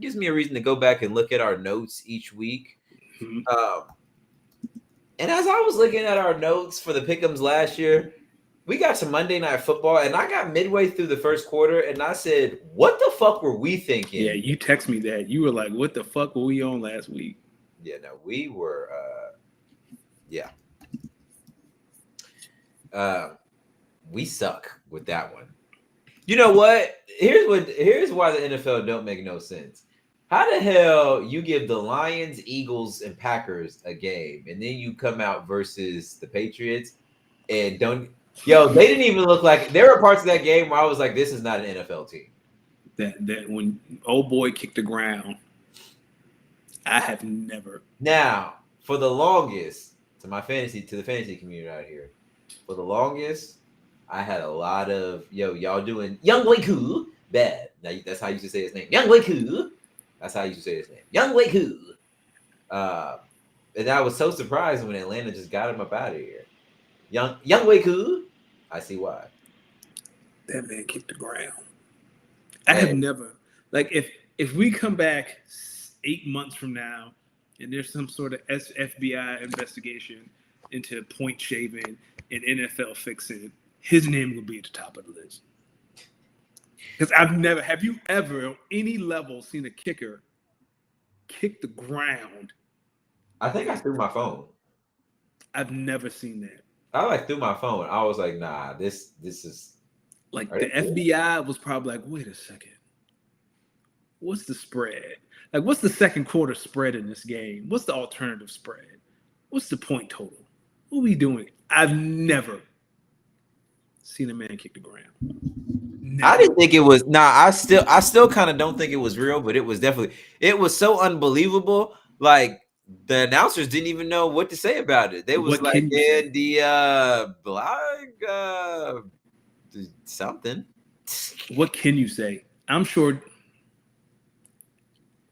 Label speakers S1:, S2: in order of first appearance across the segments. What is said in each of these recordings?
S1: gives me a reason to go back and look at our notes each week.
S2: Mhm.
S1: And as I was looking at our notes for the pick'ems last year, we got to Monday Night Football, and I got midway through the first quarter, and I said, "What the fuck were we thinking?"
S2: Yeah, you text me that. You were like, "What the fuck were we on last week?"
S1: Yeah, no, we were. Yeah, uh, we suck with that one. You know what? Here's why the NFL don't make no sense. How the hell you give the Lions, Eagles, and Packers a game, and then you come out versus the Patriots and don't. Yo, they didn't even look like there were parts of that game where I was like, "This is not an NFL team."
S2: That when old boy kicked the ground, I have never.
S1: Now, for the longest, to the fantasy community out here, for the longest, I had a lot of y'all doing Young Waku bad. Now that's how I used to say his name, Young Waku. That's how I used to say his name, Young Waku. And I was so surprised when Atlanta just got him up out of here. Young Waku. I see why.
S2: That man kicked the ground. I have
S1: Hey,
S2: never like if we come back 8 months from now and there's some sort of FBI investigation into point shaving and NFL fixing, his name will be at the top of the list. Because I've never, have you ever on any level seen a kicker kick the ground?
S1: I think I threw my phone.
S2: I've never seen that.
S1: I threw my phone. I was like, nah, this is.
S2: Like
S1: Are
S2: the
S1: they serious?
S2: FBI was probably like, wait a second. What's the spread? Like, what's the second quarter spread in this game? What's the alternative spread? What's the point total? What are we doing? I've never seen a man kick the ground. Never.
S1: I didn't think it was. Nah, I still kind of don't think it was real, but it was definitely. It was so unbelievable. Like the announcers didn't even know what to say about it. They was
S2: What
S1: like,
S2: can you
S1: yeah,
S2: say?
S1: the blog, something.
S2: What can you say? I'm sure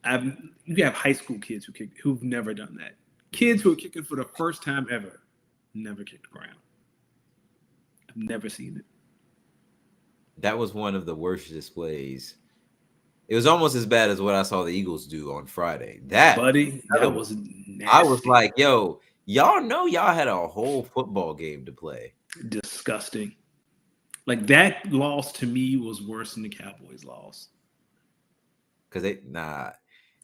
S2: you have high school kids who've never done that. Kids who are kicking for the first time ever never kicked the ground. I've never seen it.
S1: That was one of the worst displays. It was almost as bad as what I saw the Eagles do on Friday.
S2: Buddy, that was
S1: I was
S2: nasty.
S1: like, yo, y'all know y'all had a whole football game to play.
S2: Disgusting. Like that loss to me was worse than the Cowboys loss.
S1: Because the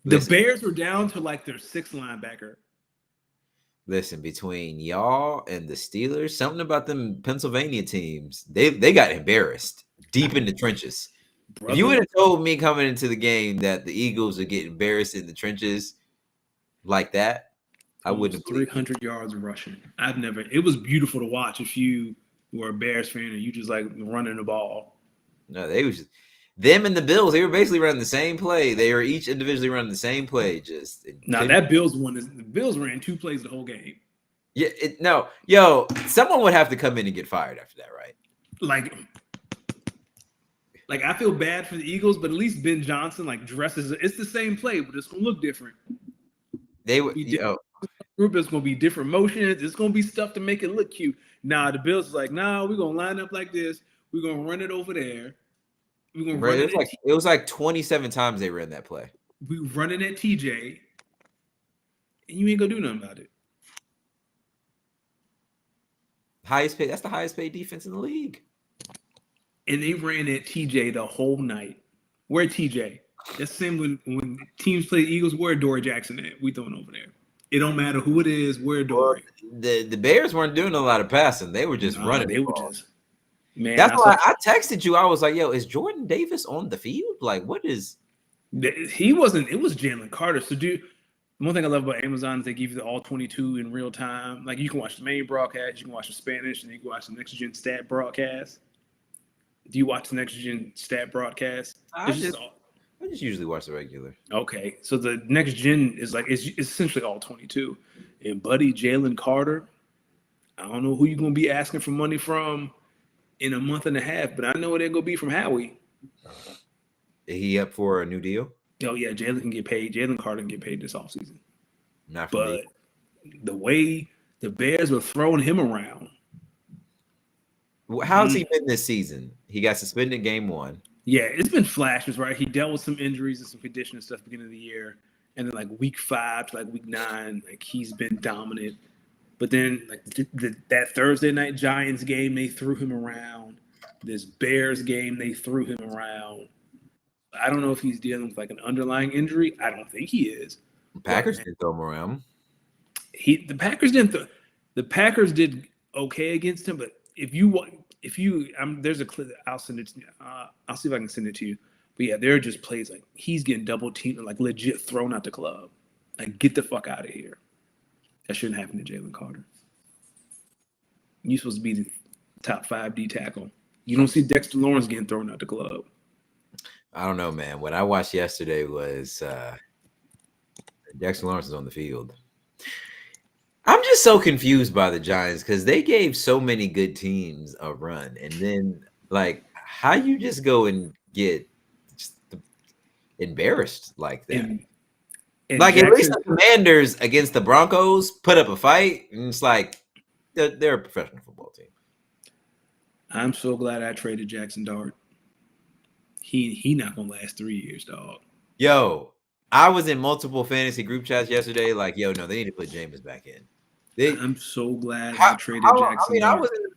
S2: The Bears were down to like their sixth linebacker.
S1: Listen, between y'all and the Steelers, something about them Pennsylvania teams, they got embarrassed deep in the trenches.
S2: Brother,
S1: If you would have told me coming into the game that the Eagles would get embarrassed in the trenches like that, I wouldn't have
S2: 300 yards rushing. I've never. It was beautiful to watch if you were a Bears fan and you just like running the ball.
S1: No, they was them and the Bills. They were basically running the same play. They were each individually running the same play. Just
S2: now that Bills one is the Bills ran 2 plays the whole game.
S1: Yeah, no, yo, someone would have to come in and get fired after that, right?
S2: Like I feel bad for the Eagles, but at least Ben Johnson like dresses. It's the same play, but it's gonna look different.
S1: They would,
S2: group is gonna be different motions. It's gonna be stuff to make it look cute. Nah, the Bills is like, nah, we're gonna line up like this. We're gonna run it over there. We're gonna run it.
S1: It was like 27 times they ran that play.
S2: We running at TJ, and you ain't gonna do nothing about it.
S1: Highest paid. That's the highest paid defense in the league.
S2: And they ran at TJ the whole night. Where TJ? That's the same when teams play Eagles. Where Dory Jackson at? We throwing over there. It don't matter who it is. Where Dory.
S1: The Bears weren't doing a lot of passing. They were just running.
S2: They were just. Man,
S1: that's why I texted you. I was like, "Yo, is Jordan Davis on the field? Like, what is?"
S2: He wasn't. It was Jalen Carter. So, one thing I love about Amazon is they give you the all 22 in real time. Like you can watch the main broadcast, you can watch the Spanish, and you can watch the next gen stat broadcast. Do you watch the next gen stat broadcast?
S1: I just usually watch the regular.
S2: Okay, so the next gen is like it's essentially all 22. And buddy, Jalen Carter, I don't know who you're gonna be asking for money from in a month and a half, but I know they're gonna be from Howie.
S1: Is he up for a new deal?
S2: Oh yeah, Jalen can get paid. Jalen Carter can get paid this offseason.
S1: Not for me.
S2: The way the Bears were throwing him around.
S1: How's he been this season? He got suspended game 1.
S2: Yeah, it's been flashes, right? He dealt with some injuries and some conditioning stuff beginning of the year, and then like week 5 to like week 9, like he's been dominant. But then like that Thursday night Giants game, they threw him around. This Bears game, they threw him around. I don't know if he's dealing with like an underlying injury. I don't think he is.
S1: Packers didn't throw him around.
S2: The Packers didn't. The Packers did okay against him, but there's a clip. I'll send it. I'll see if I can send it to you. But yeah, there are just plays like he's getting double teamed and like legit thrown out the club. Like get the fuck out of here. That shouldn't happen to Jalen Carter. You're supposed to be the top 5 D tackle. You don't see Dexter Lawrence getting thrown out the club.
S1: I don't know, man. What I watched yesterday was Dexter Lawrence is on the field. I'm just so confused by the Giants because they gave so many good teams a run, and then like how you just go and get embarrassed like that.
S2: And
S1: like
S2: Jackson,
S1: at least the Commanders against the Broncos put up a fight, and it's like they're a professional football team.
S2: I'm so glad I traded Jackson Dart. He not gonna last 3 years, dog.
S1: Yo, I was in multiple fantasy group chats yesterday. Like, yo, no, they need to put Jameis back in.
S2: I'm so glad I traded Jackson.
S1: I mean,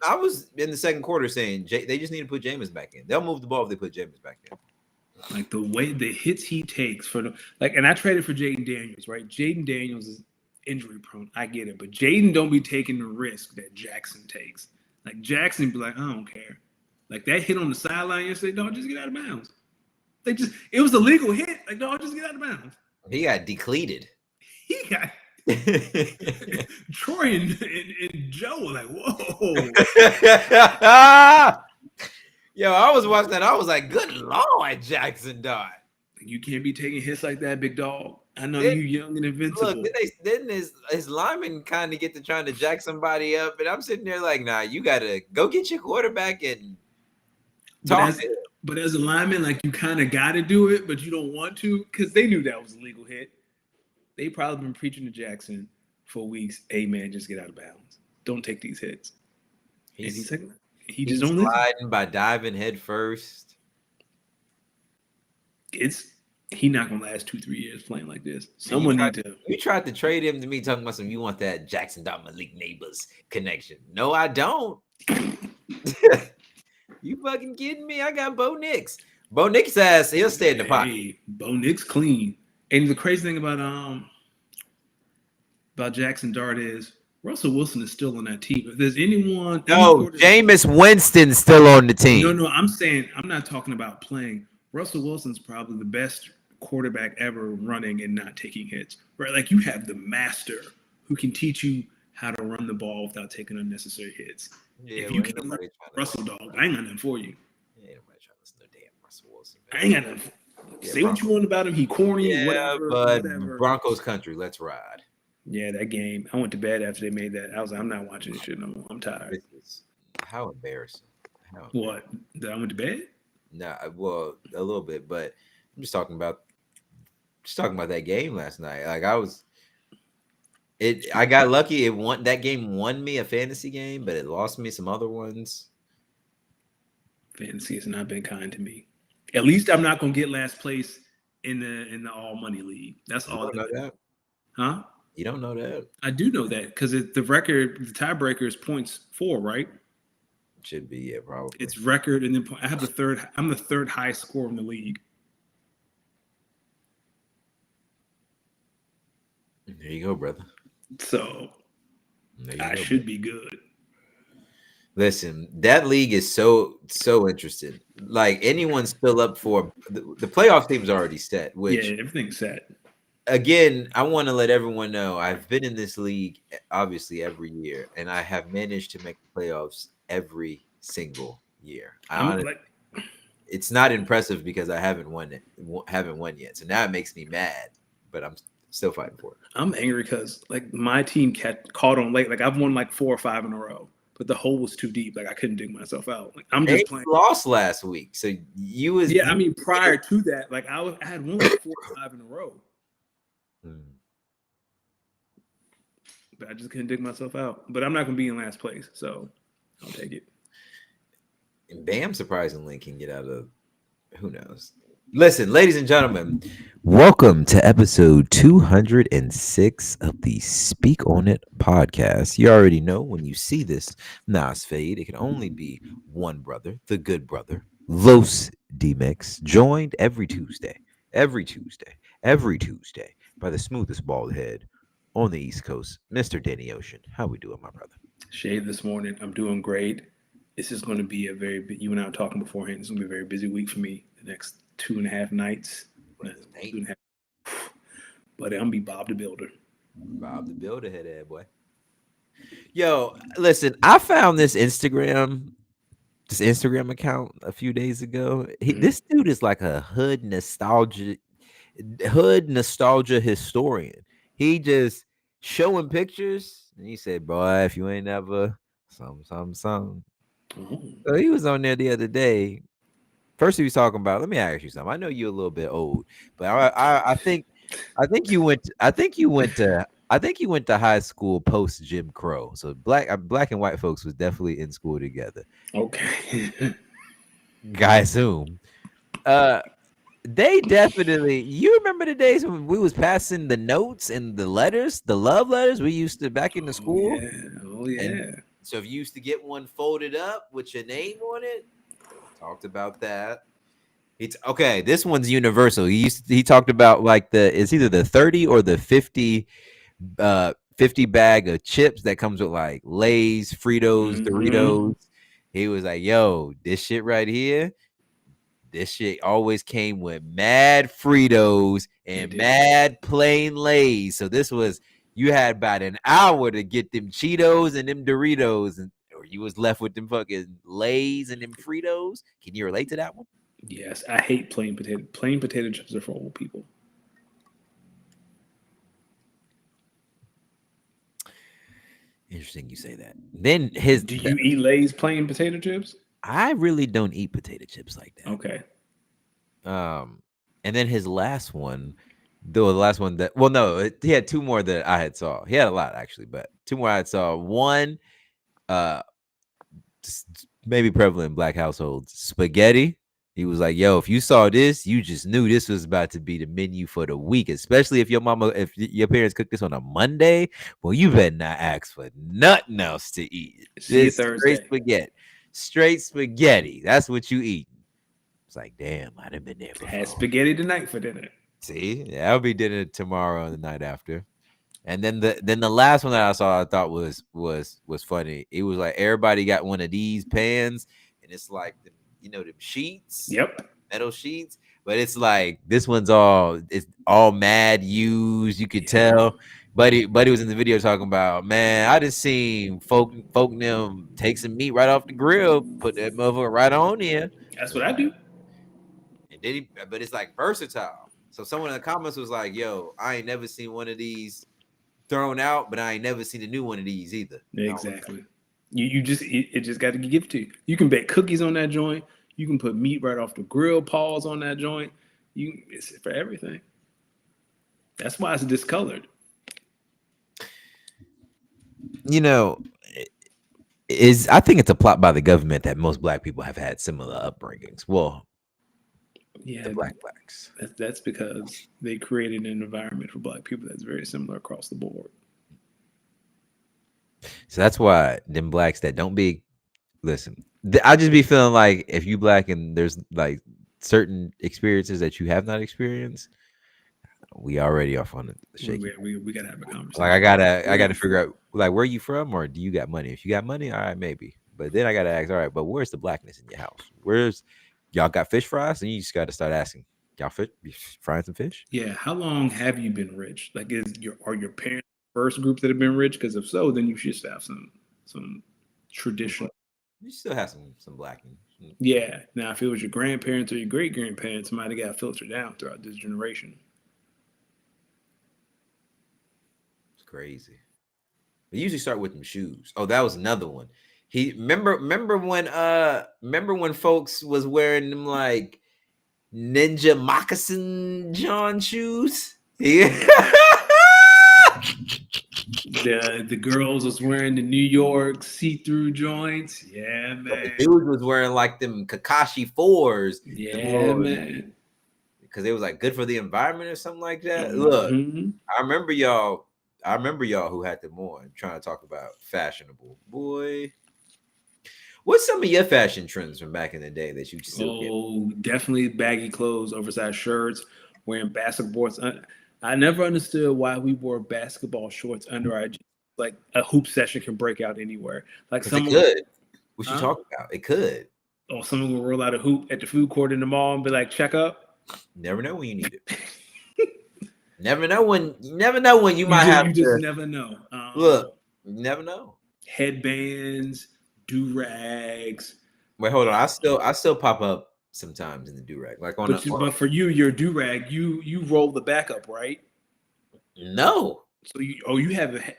S1: I was in the second quarter saying they just need to put Jameis back in. They'll move the ball if they put Jameis back in.
S2: Like the way the hits he takes for and I traded for Jaden Daniels, right? Jaden Daniels is injury prone. I get it, but Jaden don't be taking the risk that Jackson takes. Like Jackson be like, I don't care. Like that hit on the sideline yesterday, dog, just get out of bounds. It was a legal hit. Like, dog, just get out of bounds.
S1: He got depleted.
S2: He got Troy and Joe were like, whoa.
S1: Yo, I was watching that. I was like, good Lord, Jackson Dart.
S2: You can't be taking hits like that, big dog. I know you young and invincible.
S1: Look, didn't his lineman kind of get to trying to jack somebody up? And I'm sitting there like, nah, you got to go get your quarterback and talk.
S2: But as a lineman, like you kind of got to do it, but you don't want to because they knew that was a legal hit. They probably been preaching to Jackson for weeks. Hey, man, just get out of bounds. Don't take these hits. And he's like, he just don't
S1: sliding by diving head first.
S2: He not gonna last 2-3 years playing like this.
S1: You tried to trade him to me talking about you want that Jackson Dart Malik Neighbors connection. No, I don't. You fucking kidding me? I got Bo Nix. Bo Nix ass, he'll stay in the pocket.
S2: Bo Nix clean. And the crazy thing about Jackson Dart is Russell Wilson is still on that team. If there's anyone,
S1: Jameis Winston's still on the team.
S2: No, I'm saying I'm not talking about playing. Russell Wilson's probably the best quarterback ever running and not taking hits. Right? Like you have the master who can teach you how to run the ball without taking unnecessary hits.
S1: Yeah,
S2: if you can Russell dog, I ain't got nothing for you.
S1: Yeah, nobody trying to listen to damn Russell Wilson.
S2: I ain't got nothing. Say what you want about him. He corny, whatever.
S1: Broncos country, let's ride.
S2: Yeah, that game. I went to bed after they made that. I was like, I'm not watching this shit no more. I'm tired.
S1: How embarrassing.
S2: What? That I went to bed?
S1: Nah, well, a little bit, but I'm just talking about that game last night. Like I got lucky. That game won me a fantasy game, but it lost me some other ones.
S2: Fantasy has not been kind to me. At least I'm not gonna get last place in the all money league. That's all.
S1: You don't know that?
S2: Huh?
S1: You don't know that?
S2: I do know that because the tiebreaker is points 4, right?
S1: Should be, yeah, probably.
S2: It's record, and then I have the third. I'm the third highest scorer in the league.
S1: There you go, brother.
S2: So I should be good.
S1: Listen, that league is so interesting. Like anyone's still up for the playoff team's already set. Which
S2: everything's set.
S1: Again, I want to let everyone know I've been in this league obviously every year, and I have managed to make the playoffs every single year. It's not impressive because I haven't won yet. So now it makes me mad, but I'm still fighting for it.
S2: I'm angry because like my team caught on late. Like I've won like 4 or 5 in a row, but the hole was too deep. Like I couldn't dig myself out. Like I'm just playing.
S1: Lost last week, so
S2: prior to that, like I had won like 4 or 5 in a row. But I just couldn't dig myself out. But I'm not going to be in last place, so I'll take it.
S1: And Bam surprisingly can get out of Who knows? Listen, ladies and gentlemen, welcome to episode 206 of the Speak On It podcast. You already know when you see this Nas fade, it can only be one brother, the good brother, Los D Mix, joined every Tuesday by the smoothest bald head on the East Coast, Mr. Danny Ocean. How we doing, my brother?
S2: Shade this morning. I'm doing great. This is going to be a you and I were talking beforehand. It's going to be a very busy week for me. The next 2.5 nights. But I'm going to be Bob the Builder.
S1: Bob the Builder head boy. Yo, listen, I found this Instagram account a few days ago. This dude is like a hood nostalgia historian. He just showing pictures and he said, boy, if you ain't ever some. So he was on there the other day. First he was talking about, let me ask you something. I know you're a little bit old, but I think you went to high school post Jim Crow. So black and white folks was definitely in school together.
S2: Okay.
S1: I assume. They definitely. You remember the days when we was passing the notes and the letters, the love letters we used to back in the school.
S2: Oh yeah.
S1: And so if you used to get one folded up with your name on it, talked about that. It's okay. This one's universal. He talked about like it's either the 30 or the 50 bag of chips that comes with like Lay's, Fritos, Doritos. He was like, yo, this shit right here. This shit always came with mad Fritos and mad plain Lay's. So this was, you had about an hour to get them Cheetos and them Doritos, or you was left with them fucking Lay's and them Fritos. Can you relate to that one?
S2: Yes, I hate plain potato. Plain potato chips are for old people.
S1: Interesting you say that. Then
S2: do you eat Lay's plain potato chips?
S1: I really don't eat potato chips like that.
S2: Okay.
S1: And then his last one, he had two more that I had saw. He had a lot actually, but two more I had saw. One, maybe prevalent in black households, spaghetti. He was like, yo, if you saw this, you just knew this was about to be the menu for the week, especially if your parents cooked this on a Monday. Well, you better not ask for nothing else to eat. Straight spaghetti. That's what you eat. It's like, damn, I'd have been there before.
S2: Had spaghetti tonight for dinner.
S1: See, yeah, I'll be dinner tomorrow and the night after. And then the last one that I saw, I thought was funny. It was like everybody got one of these pans, and it's like them sheets.
S2: Yep.
S1: Metal sheets. But it's like this one's all mad used. You could tell. Buddy was in the video talking about, man, I just seen folk them take some meat right off the grill, put that motherfucker right on here.
S2: That's what I do.
S1: And then but it's like versatile. So someone in the comments was like, yo, I ain't never seen one of these thrown out, but I ain't never seen a new one of these either.
S2: Exactly. You just it just got to be given to you. You can bake cookies on that joint. You can put meat right off the grill paws on that joint. It's for everything. That's why it's discolored.
S1: I think it's a plot by the government that most black people have had similar upbringings. Well,
S2: yeah,
S1: the blacks.
S2: That's because they created an environment for black people that's very similar across the board.
S1: So that's why them blacks that don't be, listen, I just be feeling like if you black and there's like certain experiences that you have not experienced, we already off on the shaky.
S2: We gotta have a conversation.
S1: Like I gotta figure out like where you from, or do you got money? If you got money, all right, maybe. But then I gotta ask, all right, but where's the blackness in your house? Where's y'all got fish fries? And you just gotta start asking, y'all frying some fish?
S2: Yeah. How long have you been rich? Like, are your parents the first group that have been rich? Because if so, then you should have some traditional.
S1: You still have some blacking.
S2: Yeah. Now, if it was your grandparents or your great grandparents, it might have got filtered down throughout this generation.
S1: It's crazy. We usually start with them shoes. Oh, that was another one. Remember when folks was wearing them like ninja moccasin John shoes? Yeah.
S2: The girls was wearing the New York see-through joints. Yeah,
S1: But the
S2: man.
S1: dudes was wearing like them Kakashi 4s.
S2: Yeah, man.
S1: Because it was like good for the environment or something like that. Look, I remember y'all who had them on trying to talk about fashionable. Boy, what's some of your fashion trends from back in the day that you still get?
S2: Definitely baggy clothes, oversized shirts, wearing basketball. I never understood why we wore basketball shorts under our jeans. Like a hoop session can break out anywhere. Like
S1: Because it
S2: someone
S1: could. What you talking about? It could.
S2: or someone will roll out a hoop at the food court in the mall and be like, check up.
S1: Never know when you need it. Never know when you might have
S2: you
S1: to.
S2: just never know.
S1: Look, you never know.
S2: Headbands, do-rags.
S1: Wait, hold on. I still pop up sometimes in the do-rag. Like on
S2: but for you, your do-rag, you roll the back up, right?
S1: No.
S2: So you have it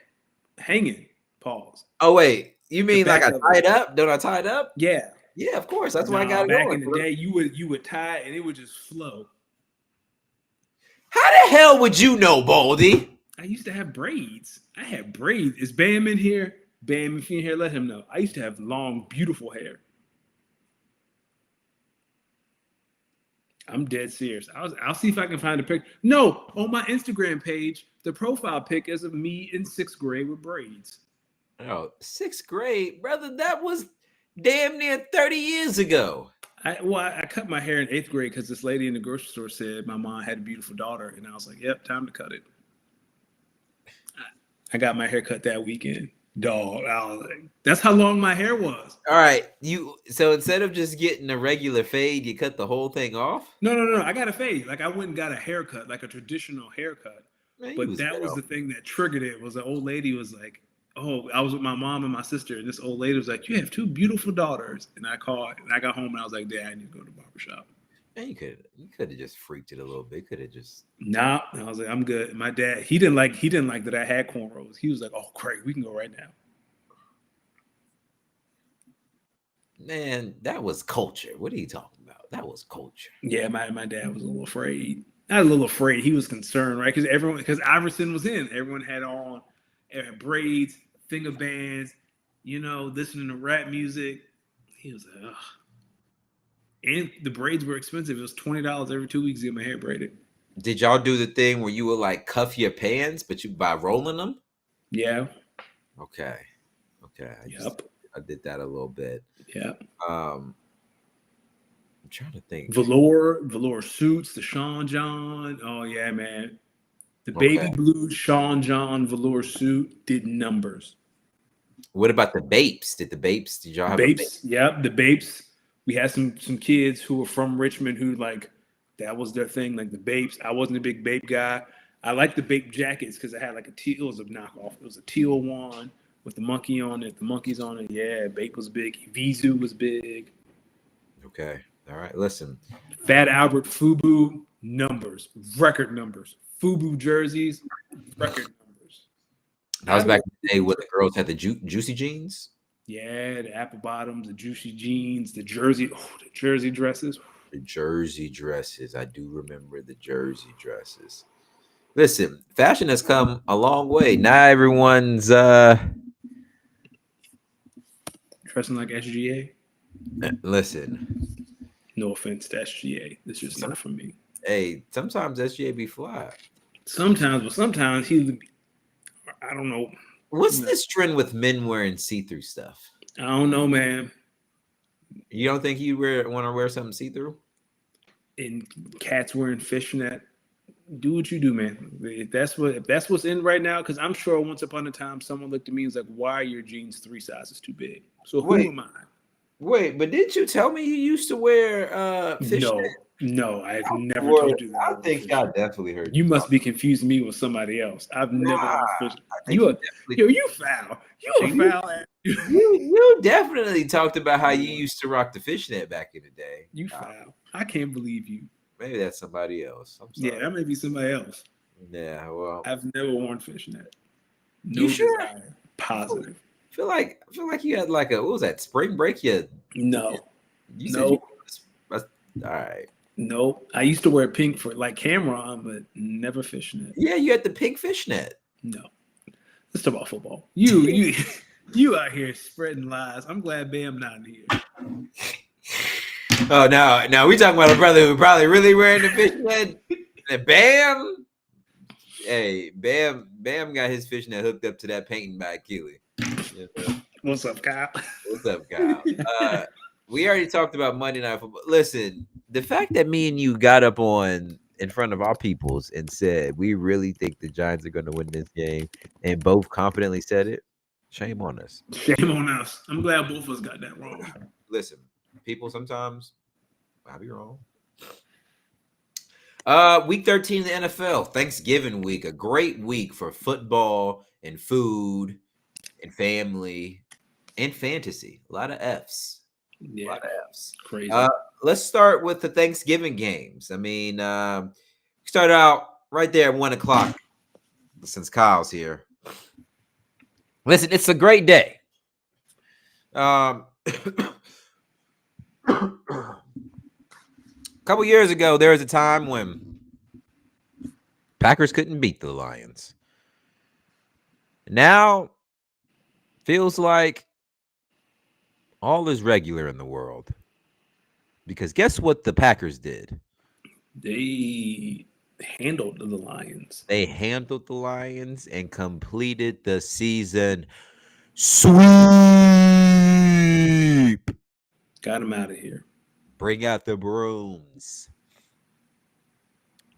S2: hanging. Pause.
S1: Oh wait, you mean like I tie it up? Don't I tie it up?
S2: Yeah.
S1: Yeah, of course. That's why I got it
S2: back
S1: on.
S2: in the day, you would tie it and it would just flow.
S1: How the hell would you know, Baldy?
S2: I used to have braids. I had braids. Is Bam in here? Bam, if you're in here, let him know. I used to have long, beautiful hair. I'm dead serious. I'll see if I can find a picture. No, on my Instagram page, the profile pic is of me in 6th grade with braids.
S1: Oh, 6th grade, brother. That was damn near 30 years ago.
S2: I cut my hair in 8th grade because this lady in the grocery store said my mom had a beautiful daughter, and I was like, "Yep, time to cut it." I got my hair cut that weekend, dog. I was like, that's how long my hair was.
S1: All right, so instead of just getting a regular fade, you cut the whole thing off?
S2: No. I got a fade. Like I went and got a haircut, like a traditional haircut.
S1: Man,
S2: but that was the thing that triggered it. Was an old lady was like, "Oh, I was with my mom and my sister, and this old lady was like, 'You have 2 beautiful daughters.'" And I called, and I got home, and I was like, "Dad, I need to go to the barbershop."
S1: Man, you could have just freaked it a little bit. Could have just
S2: Nah. I was like, "I'm good." My dad, he didn't like that I had cornrows. He was like, "Oh, great, we can go right now."
S1: Man, that was culture. What are you talking about? That was culture.
S2: Yeah, my dad was a little afraid. Not a little afraid. He was concerned, right? Because Iverson was in. Everyone had braids, finger bands, listening to rap music. He was like, ugh. And the braids were expensive. It was $20 every 2 weeks to get my hair braided.
S1: Did y'all do the thing where you would like cuff your pants, but by rolling them?
S2: Yeah.
S1: Okay. I did that a little bit.
S2: Yeah.
S1: I'm trying to think.
S2: Velour suits, the Sean John. Oh yeah, man. The baby blue Sean John velour suit did numbers.
S1: What about the Bapes? Did y'all have
S2: Bapes? Yep, the Bapes. We had some kids who were from Richmond who like that was their thing, like the Bapes. I wasn't a big Bape guy. I liked the Bape jackets because it had like it was a knockoff. It was a teal one with the monkey on it, the monkeys on it. Yeah, Bape was big. Vizu was big.
S1: Okay. All right. Listen.
S2: Fat Albert Fubu numbers, record numbers. Fubu jerseys, record numbers.
S1: That was back in the day when the girls had the juicy jeans.
S2: Yeah, the apple bottoms, the juicy jeans, the jersey dresses.
S1: The jersey dresses. I do remember the jersey dresses. Listen, fashion has come a long way. Now everyone's
S2: dressing like SGA.
S1: Listen.
S2: No offense to SGA. It's just not for me.
S1: Hey, sometimes SGA be fly.
S2: Sometimes, but sometimes I don't know.
S1: What's this trend with men wearing see-through stuff?
S2: I don't know, man.
S1: You don't think you want to wear something see-through?
S2: And cats wearing fishnet. Do what you do, man. If that's what's in right now, because I'm sure once upon a time someone looked at me and was like, "Why are your jeans 3 sizes too big?" So who am I?
S1: Wait, but didn't you tell me you used to wear fishnet?
S2: No, I've never told you that.
S1: I think I definitely heard
S2: you. Must be confusing me with somebody else. I've never you foul. You a foul.
S1: You definitely talked about how you used to rock the fishnet back in the day.
S2: You foul. I can't believe you.
S1: Maybe that's somebody else. I'm sorry.
S2: Yeah, that may be somebody else.
S1: Yeah, well,
S2: I've never worn fishnet.
S1: No, you sure?
S2: Desire. Positive.
S1: I feel like you had like what was that, spring break?
S2: No.
S1: You said all right.
S2: No, I used to wear pink for like Cameron, but never fishnet.
S1: Yeah, you had the pink fishnet.
S2: No. Let's talk about football. You out here spreading lies. I'm glad Bam not in here.
S1: Oh no, we talking about a brother who probably really wearing the fishnet. And Bam, hey, Bam got his fishnet hooked up to that painting by Keely. You know?
S2: What's up, Kyle?
S1: What's up, Kyle? We already talked about Monday Night Football. Listen, the fact that me and you got up in front of our peoples and said we really think the Giants are going to win this game, and both confidently said it. Shame on us.
S2: Shame on us. I'm glad both of us got that wrong.
S1: Listen, people, sometimes I'll be wrong. Week 13 in the NFL, Thanksgiving week, a great week for football and food and family and fantasy. A lot of F's.
S2: Yeah,
S1: a lot of F's.
S2: Crazy.
S1: Let's start with the Thanksgiving games. I mean, start out right there at 1:00 since Kyle's here. Listen, it's a great day. A couple years ago, there was a time when Packers couldn't beat the Lions. Now, feels like all is regular in the world. Because guess what the Packers did?
S2: They handled the Lions.
S1: They handled the Lions and completed the season sweep.
S2: Got him out of here.
S1: Bring out the brooms.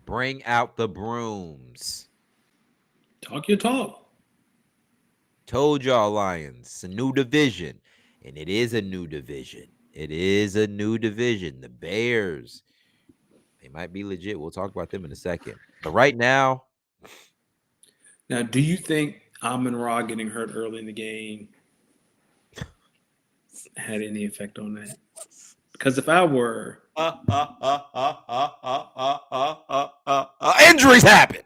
S1: Bring out the brooms.
S2: Talk your talk.
S1: Told y'all, Lions, it's a new division. And it is a new division. It is a new division. The Bears, they might be legit. We'll talk about them in a second. But right now.
S2: Now, do you think Amon-Ra getting hurt early in the game had any effect on that? Because if I were...
S1: injuries happen.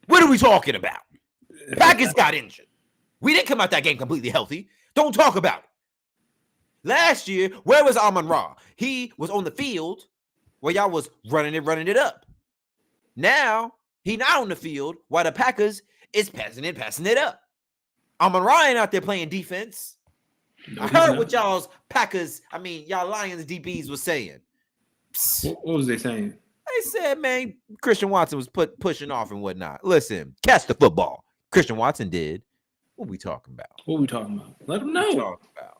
S1: What are we talking about? Packers got injured. We didn't come out that game completely healthy. Don't talk about it. Last year, where was Amon-Ra? He was on the field where y'all was running it up. Now, he not on the field while the Packers is passing it up. Amon-Ra ain't out there playing defense.
S2: No,
S1: I heard what y'all Lions DBs was saying.
S2: What was they saying?
S1: They said, man, Christian Watson was pushing off and whatnot. Listen, catch the football. Christian Watson did. What we talking about?
S2: What we talking about? Let them know.
S1: What we talking about?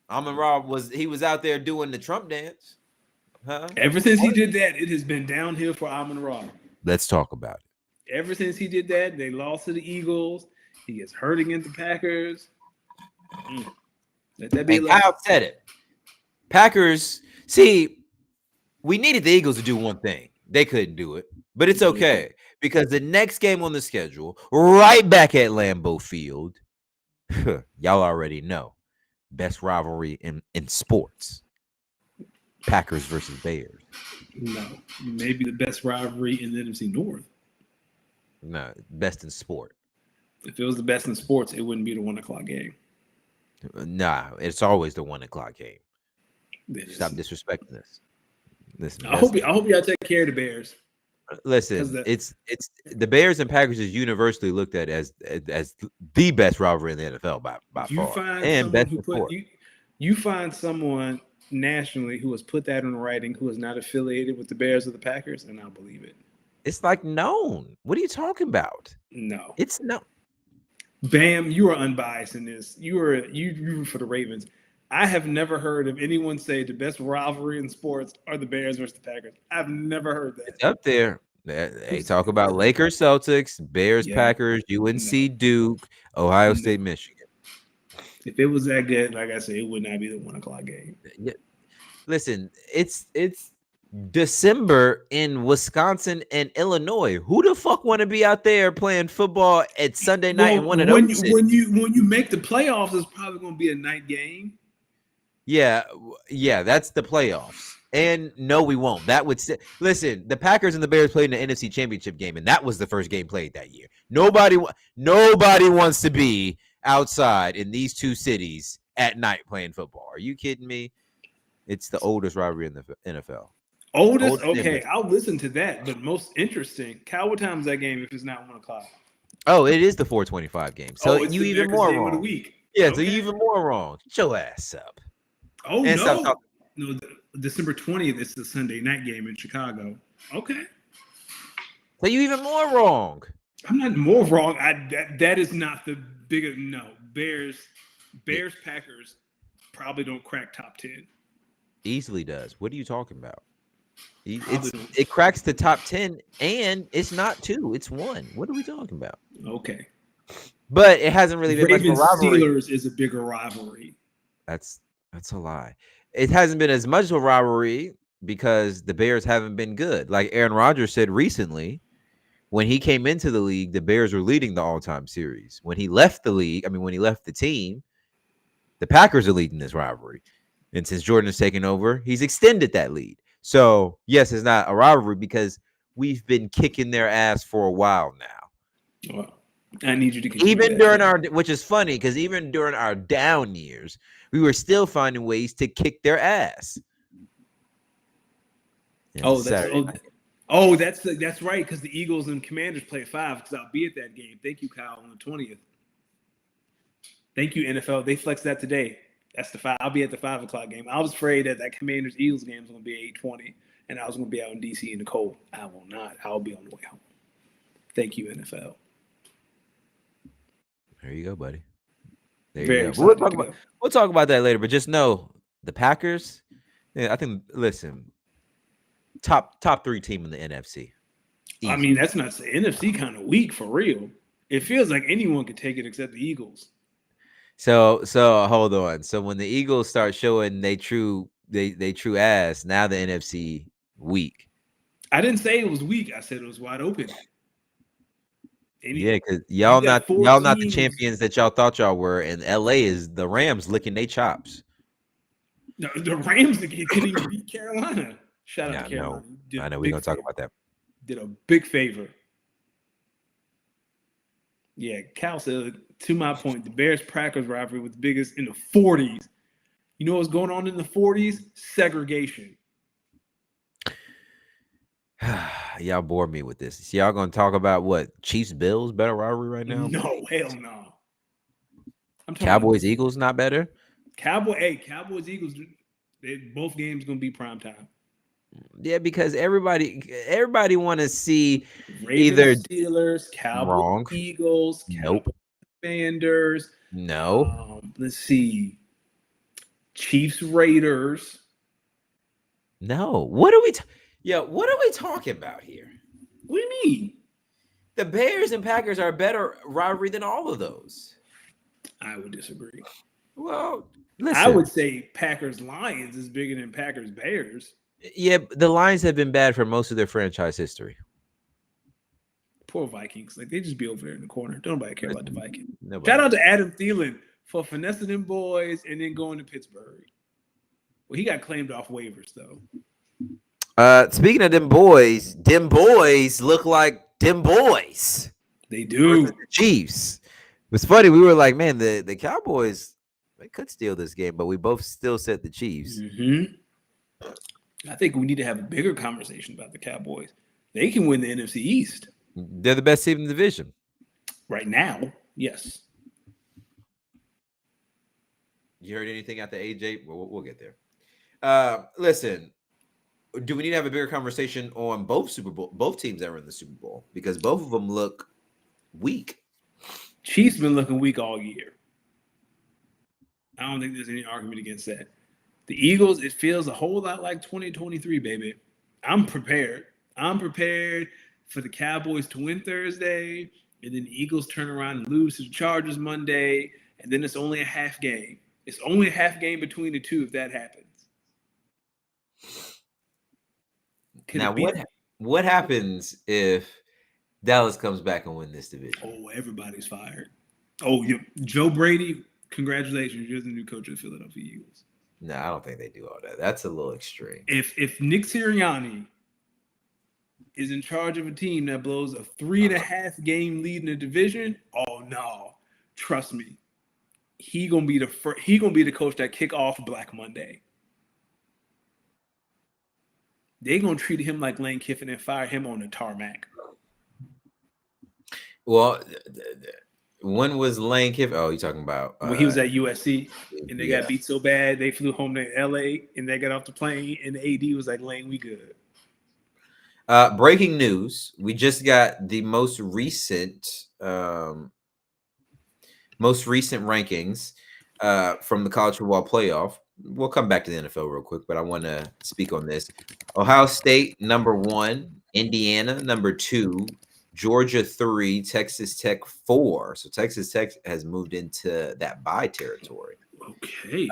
S1: Amon-Ra was out there doing the Trump dance. Huh?
S2: Ever since he did that, it has been downhill for Amon-Ra.
S1: Let's talk about it.
S2: Ever since he did that, they lost to the Eagles. He gets hurt against the Packers. Let that be.
S1: Kyle said it. Packers, see, we needed the Eagles to do one thing. They couldn't do it, but it's okay because the next game on the schedule, right back at Lambeau Field, y'all already know, best rivalry in sports. Packers versus Bears.
S2: No, maybe the best rivalry in the NFC North.
S1: No, best in sport.
S2: If it was the best in sports, it wouldn't be the 1:00 game.
S1: Nah, it's always the 1:00 game. Stop disrespecting us. Listen,
S2: I hope y'all take care of the Bears.
S1: Listen, it's the Bears and Packers is universally looked at as the best rivalry in the NFL by far. And best in sport.
S2: You find someone nationally who has put that in writing who is not affiliated with the Bears or the Packers, and I'll believe it.
S1: It's like known. What are you talking about?
S2: No,
S1: it's no.
S2: Bam, you are unbiased in this. You root for the Ravens. I have never heard of anyone say the best rivalry in sports are the Bears versus the Packers. I've never heard that.
S1: It's up there. They talk about Lakers, Celtics, Bears, Packers, UNC, Duke, Ohio State, Michigan.
S2: If it was that good, like I said, it would not be the 1:00 game.
S1: Yeah. Listen, it's December in Wisconsin and Illinois. Who the fuck want to be out there playing football at Sunday night in one of those?
S2: When you make the playoffs, it's probably going to be a night game.
S1: Yeah, that's the playoffs. And no, we won't. That would listen. The Packers and the Bears played in the NFC Championship game, and that was the first game played that year. Nobody wants to be outside in these two cities at night playing football. Are you kidding me? It's the oldest rivalry in the NFL.
S2: Oldest? Okay, I'll listen to that. But most interesting, Cal, what time is that game if it's not 1:00?
S1: Oh, it is the 425 game. So
S2: Oh, it's
S1: you
S2: the
S1: even
S2: America's
S1: more
S2: game of the
S1: wrong.
S2: week.
S1: Yeah, so
S2: Okay.
S1: you even more wrong. Get your ass up.
S2: Oh
S1: And stop
S2: no,
S1: talking.
S2: no. December 20th is the Sunday night game in Chicago. Okay.
S1: So you even more wrong.
S2: I'm not more wrong. That is not the bigger no. Bears Packers probably don't crack top 10.
S1: Easily does. What are you talking about?
S2: Probably don't.
S1: It cracks the top 10 and it's not 2, it's 1. What are we talking about?
S2: Okay.
S1: But it hasn't really been much of a
S2: Ravens
S1: rivalry.
S2: Steelers is a bigger rivalry.
S1: That's a lie. It hasn't been as much of a rivalry because the Bears haven't been good. Like Aaron Rodgers said recently, when he came into the league, the Bears were leading the all-time series. When he left the league, when he left the team, the Packers are leading this rivalry. And since Jordan has taken over, he's extended that lead. So, yes, it's not a rivalry because we've been kicking their ass for a while now.
S2: Well, I need you to continue.
S1: Even during which is funny because even during our down years, we were still finding ways to kick their ass.
S2: Yeah, that's right because the Eagles and Commanders play at 5 because I'll be at that game. Thank you, Kyle, on the 20th. Thank you, NFL. They flexed that today. That's the 5. I'll be at the 5 o'clock game. I was afraid that Commanders Eagles game was going to be 8:20, and I was going to be out in DC in the cold. I will not. I'll be on the way home. Thank you, NFL.
S1: There you go, buddy. There
S2: Very
S1: you go. We'll talk about that later, but just know the Packers. Yeah, I think. Listen, top 3 team in the NFC.
S2: Easy. That's not the NFC kind of weak for real. It feels like anyone could take it except the Eagles.
S1: So hold on. So when the Eagles start showing they true ass, now the NFC weak.
S2: I didn't say it was weak. I said it was wide open.
S1: Yeah, because y'all not the champions that y'all thought y'all were, and LA is the Rams licking their chops.
S2: No, the Rams couldn't even beat Carolina. Shout out to Carolina.
S1: I know we're gonna talk about that.
S2: Did a big favor. Yeah, Cal said, to my point, the Bears-Packers rivalry was the biggest in the 40s. You know what's going on in the 40s? Segregation.
S1: Y'all bore me with this. So y'all gonna talk about what? Chiefs-Bills better rivalry right now?
S2: No, hell no.
S1: Cowboys-Eagles not better?
S2: Cowboys-Eagles, both games gonna be prime time.
S1: Yeah, because everybody want to see
S2: Ravens,
S1: either
S2: Steelers, Cowboys,
S1: wrong.
S2: Eagles,
S1: Nope.
S2: Commanders.
S1: No.
S2: Let's see. Chiefs, Raiders.
S1: No. What are we talking about here?
S2: What do you mean?
S1: The Bears and Packers are a better rivalry than all of those.
S2: I would disagree.
S1: Well, listen.
S2: I would say Packers-Lions is bigger than Packers-Bears.
S1: Yeah, the Lions have been bad for most of their franchise history.
S2: Poor Vikings. Like, they just be over there in the corner. Don't nobody care about the Vikings.
S1: Nobody.
S2: Shout out to Adam Thielen for finessing them boys and then going to Pittsburgh. Well, he got claimed off waivers, though.
S1: Speaking of them boys look like them boys.
S2: They do.
S1: The Chiefs. It's funny. We were like, man, the Cowboys, they could steal this game, but we both still said the Chiefs.
S2: Mm-hmm. I think we need to have a bigger conversation about the Cowboys. They can win the NFC East.
S1: They're the best team in the division.
S2: Right now, yes.
S1: You heard anything out the AJ? We'll get there. Listen, do we need to have a bigger conversation on both teams that were in the Super Bowl? Because both of them look weak.
S2: Chiefs been looking weak all year. I don't think there's any argument against that. The Eagles, it feels a whole lot like 2023, baby. I'm prepared. I'm prepared for the Cowboys to win Thursday, and then the Eagles turn around and lose to the Chargers Monday, and then it's only a half game. It's only a half game between the two if that happens.
S1: Now, what happens if Dallas comes back and win this division?
S2: Oh, everybody's fired. Oh, Joe Brady, congratulations. You're the new coach of the Philadelphia Eagles.
S1: No, I don't think they do all that. That's a little extreme.
S2: If Nick Sirianni is in charge of a team that blows a 3.5 game lead in the division, oh no, trust me, he gonna be the coach that kick off Black Monday. They gonna treat him like Lane Kiffin and fire him on the tarmac.
S1: Well, when was Lane Kiffin? Oh, you're talking about
S2: When he was at USC and they
S1: yeah.
S2: got beat so bad they flew home to LA and they got off the plane and the AD was like, Lane, we good.
S1: Breaking news: we just got the most recent rankings from the college football playoff. We'll come back to the NFL real quick, but I want to speak on this. Ohio State number 1, Indiana number 2, Georgia 3, Texas Tech 4. So Texas Tech has moved into that bye territory.
S2: Okay.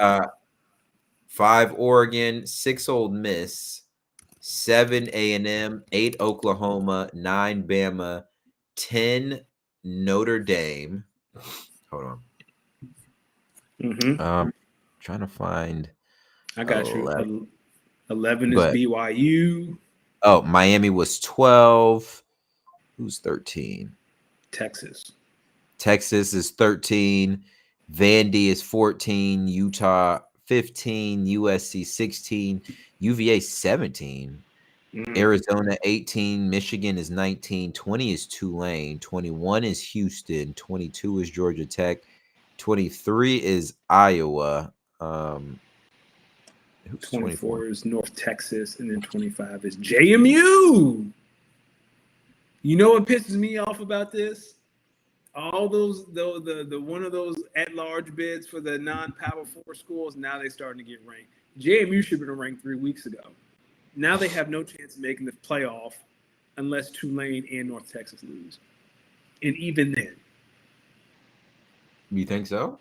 S1: 5 Oregon, 6 Ole Miss, 7 A&M, 8 Oklahoma, 9 Bama, 10 Notre Dame. Hold on. Trying to find.
S2: I got 11. You. 11 is BYU.
S1: Oh, Miami was 12. Who's 13?
S2: Texas.
S1: Texas is 13. Vandy is 14. Utah 15. USC 16. UVA 17. Arizona 18. Michigan is 19. 20 is Tulane. 21 is Houston. 22 is Georgia Tech. 23 is Iowa.
S2: 24 is North Texas, and then 25 is JMU. You know what pisses me off about this? All those the one of those at-large bids for the non-Power 4 schools, now they're starting to get ranked. JMU should have been ranked 3 weeks ago. Now they have no chance of making the playoff unless Tulane and North Texas lose. And even then.
S1: You think so?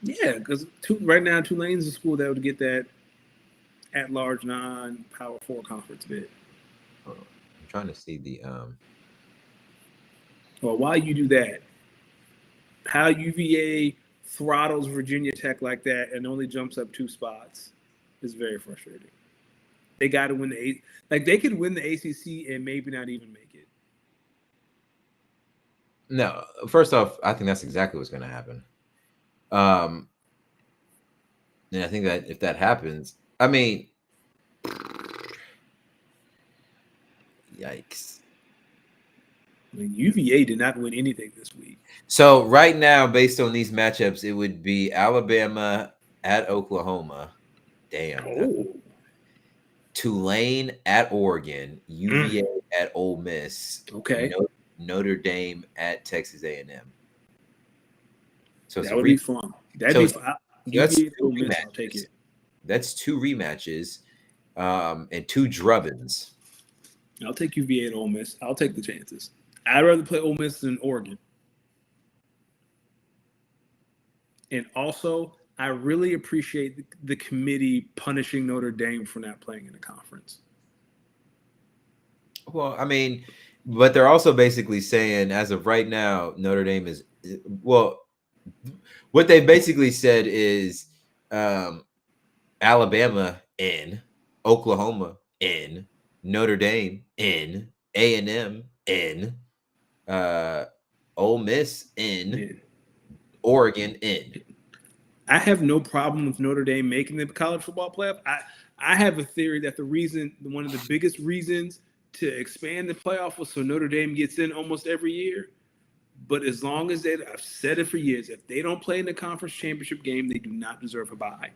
S2: Yeah, because right now Tulane's a school that would get that at-large non-Power 4 conference bid.
S1: I'm trying to see the
S2: Well, while you do that, how UVA throttles Virginia Tech like that and only jumps up 2 spots is very frustrating. They got to win they could win the ACC and maybe not even make it.
S1: No, first off, I think that's exactly what's going to happen. And I think that if that happens, I mean, yikes.
S2: I mean, UVA did not win anything this week.
S1: So right now, based on these matchups, it would be Alabama at Oklahoma. Damn.
S2: Oh.
S1: Tulane at Oregon. UVA at Ole Miss.
S2: Okay.
S1: Notre Dame at Texas A&M. So
S2: that would be fun. That'd be fun.
S1: That's
S2: UVA Ole Miss, I'll take it.
S1: That's 2 rematches and 2 drubbins.
S2: I'll take UVA and Ole Miss. I'll take the chances. I'd rather play Ole Miss than Oregon. And also, I really appreciate the committee punishing Notre Dame for not playing in the conference.
S1: Well, I mean, but they're also basically saying, as of right now, Notre Dame is what they basically said is Alabama in, Oklahoma in, Notre Dame in, A&M in, Ole Miss in, Oregon in.
S2: I have no problem with Notre Dame making the college football playoff. I have a theory that one of the biggest reasons to expand the playoff was so Notre Dame gets in almost every year. But as long as I've said it for years, if they don't play in the conference championship game, they do not deserve a bye.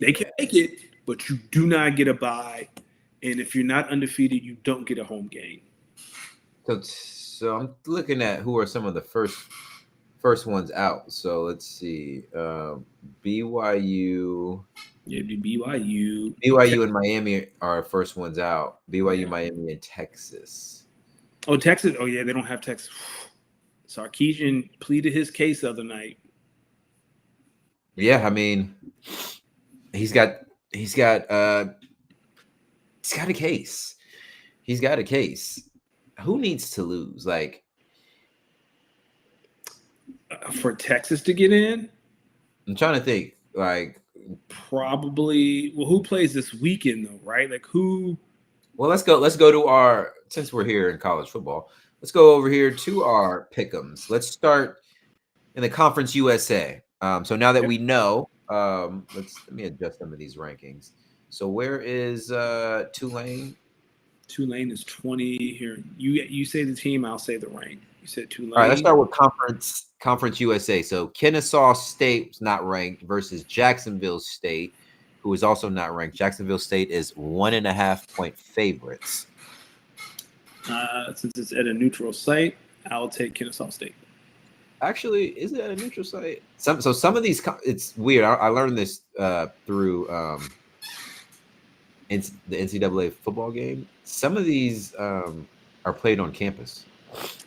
S2: They can make it, but you do not get a bye. And if you're not undefeated, you don't get a home game.
S1: So I'm looking at who are some of the first ones out. So let's see. BYU.
S2: Yeah, BYU.
S1: BYU and Miami are first ones out. BYU, Miami, and Texas.
S2: Oh, Texas. Oh, yeah, they don't have Texas. Sarkisian pleaded his case the other night.
S1: Yeah, I mean, he's got a case. He's got a case. Who needs to lose? Like,
S2: for Texas to get in?
S1: I'm trying to think. Like,
S2: probably. Well, who plays this weekend though? Right? Like who?
S1: Well, let's go to our, since we're here in college football. Let's go over here to our pick'ems. Let's start in the Conference USA. So now that we know, let me adjust some of these rankings. So where is Tulane?
S2: Tulane is 20 here. You say the team, I'll say the rank. You said Tulane.
S1: All right, let's start with Conference USA. So Kennesaw State is not ranked versus Jacksonville State, who is also not ranked. Jacksonville State is 1.5-point favorites.
S2: Since it's at a neutral site, I'll take Kennesaw State.
S1: Actually, is it at a neutral site? Some of these, it's weird. I learned this through the NCAA football game. Some of these are played on campus.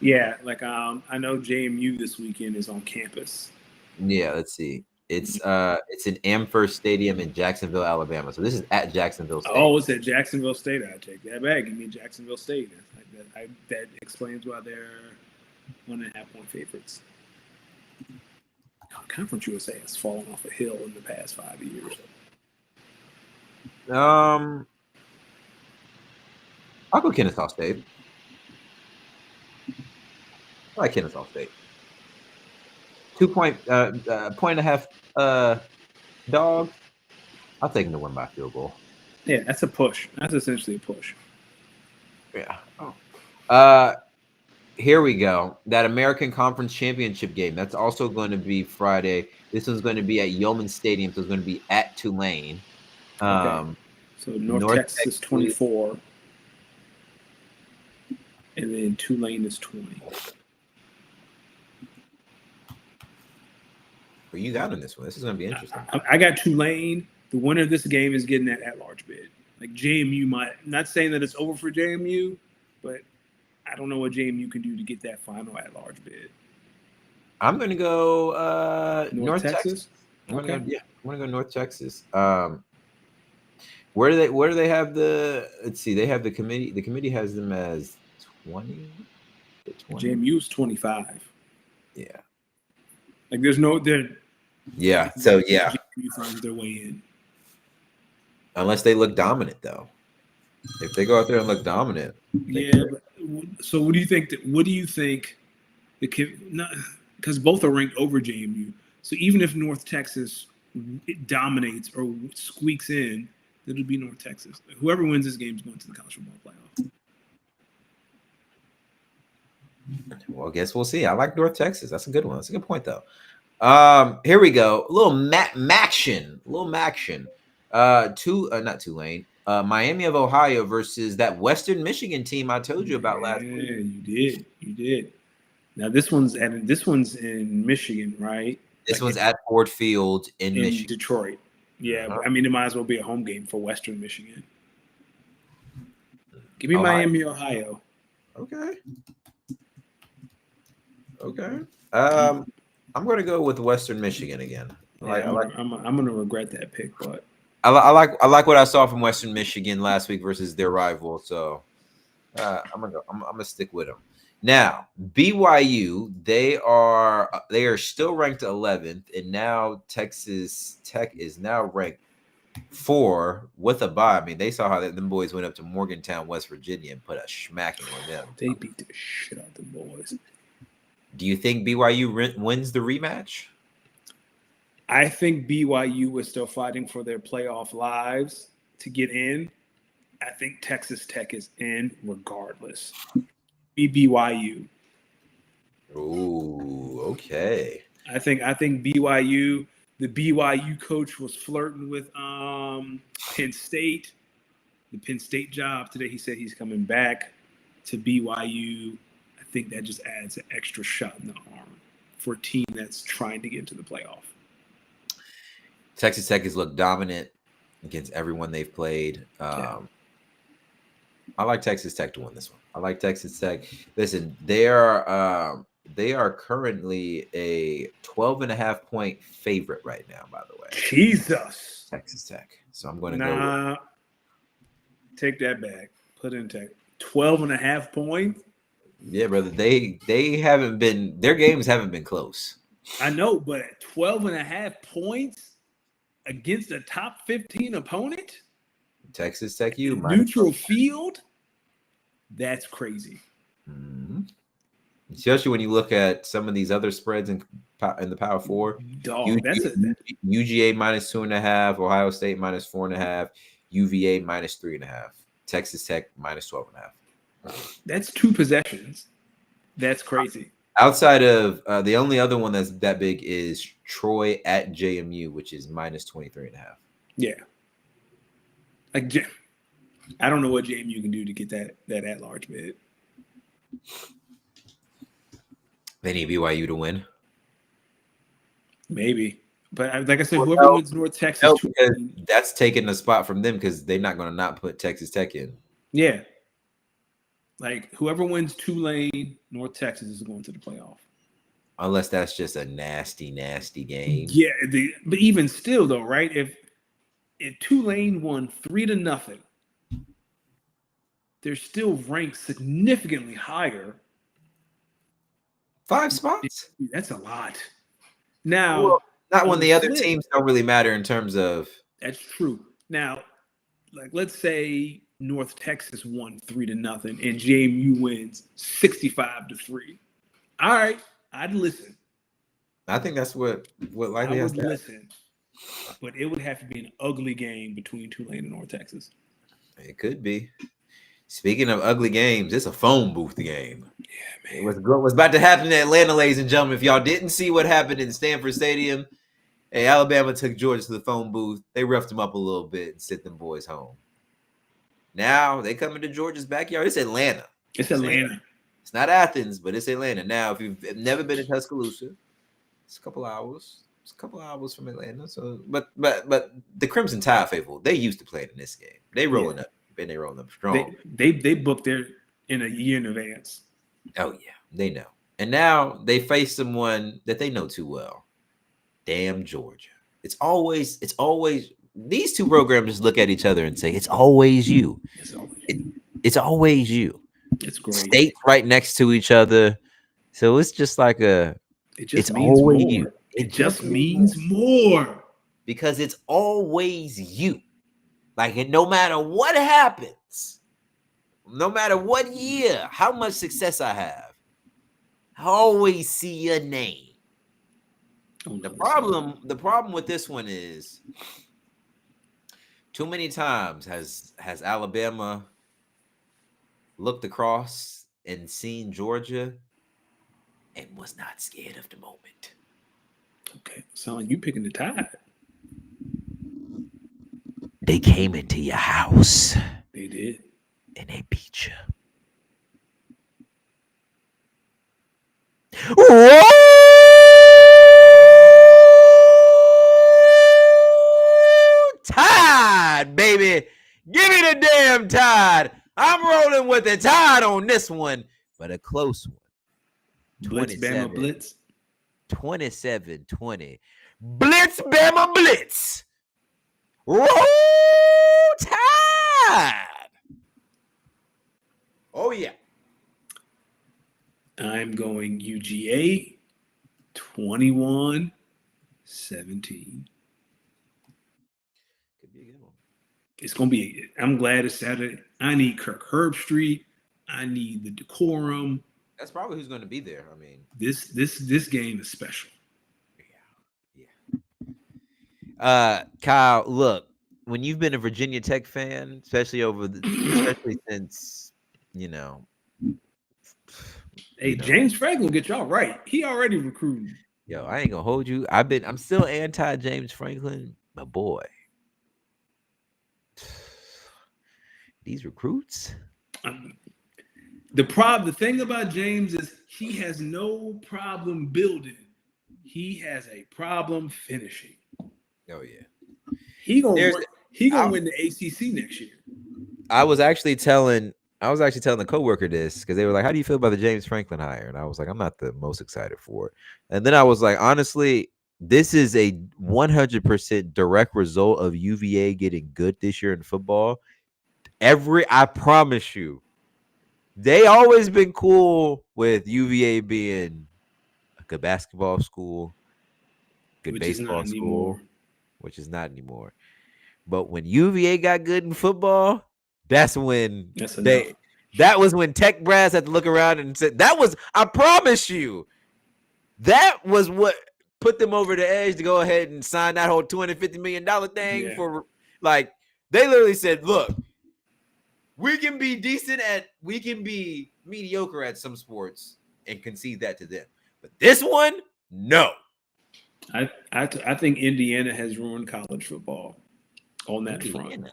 S2: Yeah, like I know JMU this weekend is on campus.
S1: Yeah, let's see. It's in Amherst Stadium in Jacksonville, Alabama. So this is at Jacksonville State.
S2: Oh, it's at Jacksonville State. I take that back. Give me Jacksonville State. That explains why they're 1.5-point favorites. Conference USA has fallen off a hill in the past 5 years.
S1: I'll go Kennesaw State. I like Kennesaw State. 2-point, point and a half dog. I'll take them to win by field goal.
S2: Yeah, that's a push. That's essentially a push.
S1: Yeah. Oh. Here we go. That American Conference Championship game. That's also going to be Friday. This one's going to be at Yeoman Stadium, so it's going to be at Tulane.
S2: Okay. So North Texas 24, and then Tulane is 20.
S1: Who you got in this one? This is going to be interesting.
S2: I got Tulane. The winner of this game is getting that at-large bid. Like JMU might. I'm not saying that it's over for JMU, but I don't know what JMU can do to get that final at-large bid.
S1: I'm going to go North Texas. I'm
S2: Okay.
S1: going to go North Texas. Where do they have the? Let's see. They have the committee. The committee has them as 20.
S2: JMU is 25.
S1: Yeah.
S2: Like there's no there.
S1: Yeah. So yeah.
S2: JMU finds their way in.
S1: Unless they look dominant, though. If they go out there and look dominant.
S2: Yeah. So what do you think? What do you think? Because both are ranked over JMU. So even if North Texas dominates or squeaks in, it'll be North Texas. Whoever wins this game is going to the college football playoff.
S1: Well, I guess we'll see. I like North Texas. That's a good one. That's a good point, though. Here we go. A little Maction. Not Tulane. Miami of Ohio versus that Western Michigan team I told you about last week.
S2: Yeah, you did. Now this one's in Michigan, right?
S1: This one's at Ford Field in Michigan.
S2: Detroit. Yeah, I mean it might as well be a home game for Western Michigan. Give me Miami, Ohio.
S1: Okay. I'm going to go with Western Michigan again.
S2: I'm going to regret that pick, but
S1: I like what I saw from Western Michigan last week versus their rival. So I'm gonna stick with them. Now BYU, they are still ranked 11th, and now Texas Tech is now ranked 4 with a bye. I mean, they saw how them boys went up to Morgantown, West Virginia, and put a smacking on them.
S2: They beat the shit out of the boys.
S1: Do you think BYU wins the rematch?
S2: I think BYU is still fighting for their playoff lives to get in. I think Texas Tech is in regardless. Be BYU.
S1: Ooh, okay.
S2: I think BYU. The BYU coach was flirting with Penn State. The Penn State job today. He said he's coming back to BYU. I think that just adds an extra shot in the arm for a team that's trying to get into the playoff.
S1: Texas Tech has looked dominant against everyone they've played. I like Texas Tech to win this one. I like Texas Tech. Listen, they are currently a 12.5-point favorite right now, by the way.
S2: Jesus.
S1: Texas Tech. So I'm going to go with...
S2: Take that back. Put in Tech. 12.5 points?
S1: Yeah, brother. They haven't been... Their games haven't been close.
S2: I know, but at 12.5 points against a top 15 opponent?
S1: Texas Tech,
S2: neutral field? That's crazy.
S1: Mm-hmm. Especially when you look at some of these other spreads in the Power Four. UGA -2.5, Ohio State -4.5, UVA -3.5. Texas Tech minus 12.5.
S2: That's 2 possessions. That's crazy.
S1: Outside of the only other one that's that big is Troy at JMU, which is minus 23.5.
S2: Yeah. Like, I don't know what JMU can do to get that at large bid.
S1: They need BYU to win.
S2: Maybe. But like I said, whoever wins North Texas,
S1: that's taking the spot from them because they're not going to not put Texas Tech in.
S2: Yeah. Like, whoever wins Tulane, North Texas is going to the playoff.
S1: Unless that's just a nasty, nasty game.
S2: Yeah, but even still, though, right? If Tulane won 3-0, they're still ranked significantly higher.
S1: 5 spots?
S2: That's a lot. Now,
S1: well, not when the other teams don't really matter in terms of.
S2: That's true. Now, like, let's say North Texas won 3-0 and JMU wins 65-3. All right, I'd listen.
S1: I think that's what likely has to happen.
S2: Listen, but it would have to be an ugly game between Tulane and North Texas.
S1: It could be. Speaking of ugly games, it's a phone booth game.
S2: Yeah, man.
S1: What's about to happen in Atlanta, ladies and gentlemen? If y'all didn't see what happened in Stanford Stadium, hey, Alabama took Georgia to the phone booth. They roughed them up a little bit and sent them boys home. Now they come into Georgia's backyard. It's Atlanta.
S2: It's Atlanta.
S1: It's not Athens, but it's Atlanta. Now, if you've never been to Tuscaloosa, it's a couple hours. It's a couple hours from Atlanta. So, but the Crimson Tide faithful, they used to play in this game. They rolling up, and they rolling up strong.
S2: They booked their in a year in advance.
S1: Oh yeah, they know. And now they face someone that they know too well. Damn Georgia. It's always these two programs just look at each other and say, it's always you. It's always you.
S2: It's great.
S1: States right next to each other. So it's just like it's always more. You.
S2: It just means more.
S1: Because it's always you. Like, no matter what happens, no matter what year, how much success I have, I always see your name. The problem with this one is too many times has Alabama looked across and seen Georgia and was not scared of the moment.
S2: Okay, so you picking the Tide.
S1: They came into your house.
S2: They did.
S1: And they beat you. Whoa! Tide, baby. Give me the damn Tide. I'm rolling with the Tide on this one, but a close one.
S2: Blitz, Bama, Blitz.
S1: 27-20. Blitz, Bama, Blitz. Roll Tide. Oh, yeah.
S2: I'm going UGA 21-17.
S1: Could be a good one.
S2: It's going to be, I'm glad it's Saturday. I need Kirk Herbstreit. I need the decorum.
S1: That's probably who's going to be there. I mean,
S2: this game is special.
S1: Yeah. Kyle, look, when you've been a Virginia Tech fan, especially since,
S2: Hey, James Franklin get y'all right. He already recruiting.
S1: Yo, I ain't gonna hold you. I'm still anti James Franklin, but boy, these recruits.
S2: The thing about James is he has no problem building. He has a problem finishing.
S1: Oh yeah,
S2: he gonna win the ACC next year.
S1: I was actually telling the coworker this because they were like, "How do you feel about the James Franklin hire?" And I was like, "I'm not the most excited for it." And then I was like, honestly, this is a 100% direct result of UVA getting good this year in football. I promise you, they always been cool with UVA being a good basketball school, good baseball school, which is not anymore. But when UVA got good in football, that was when Tech brass had to look around and said, I promise you, that was what put them over the edge to go ahead and sign that whole $250 million thing for, like, they literally said, look, We can be decent at, we can be mediocre at some sports and concede that to them. But this one, no.
S2: I think Indiana has ruined college football on that front.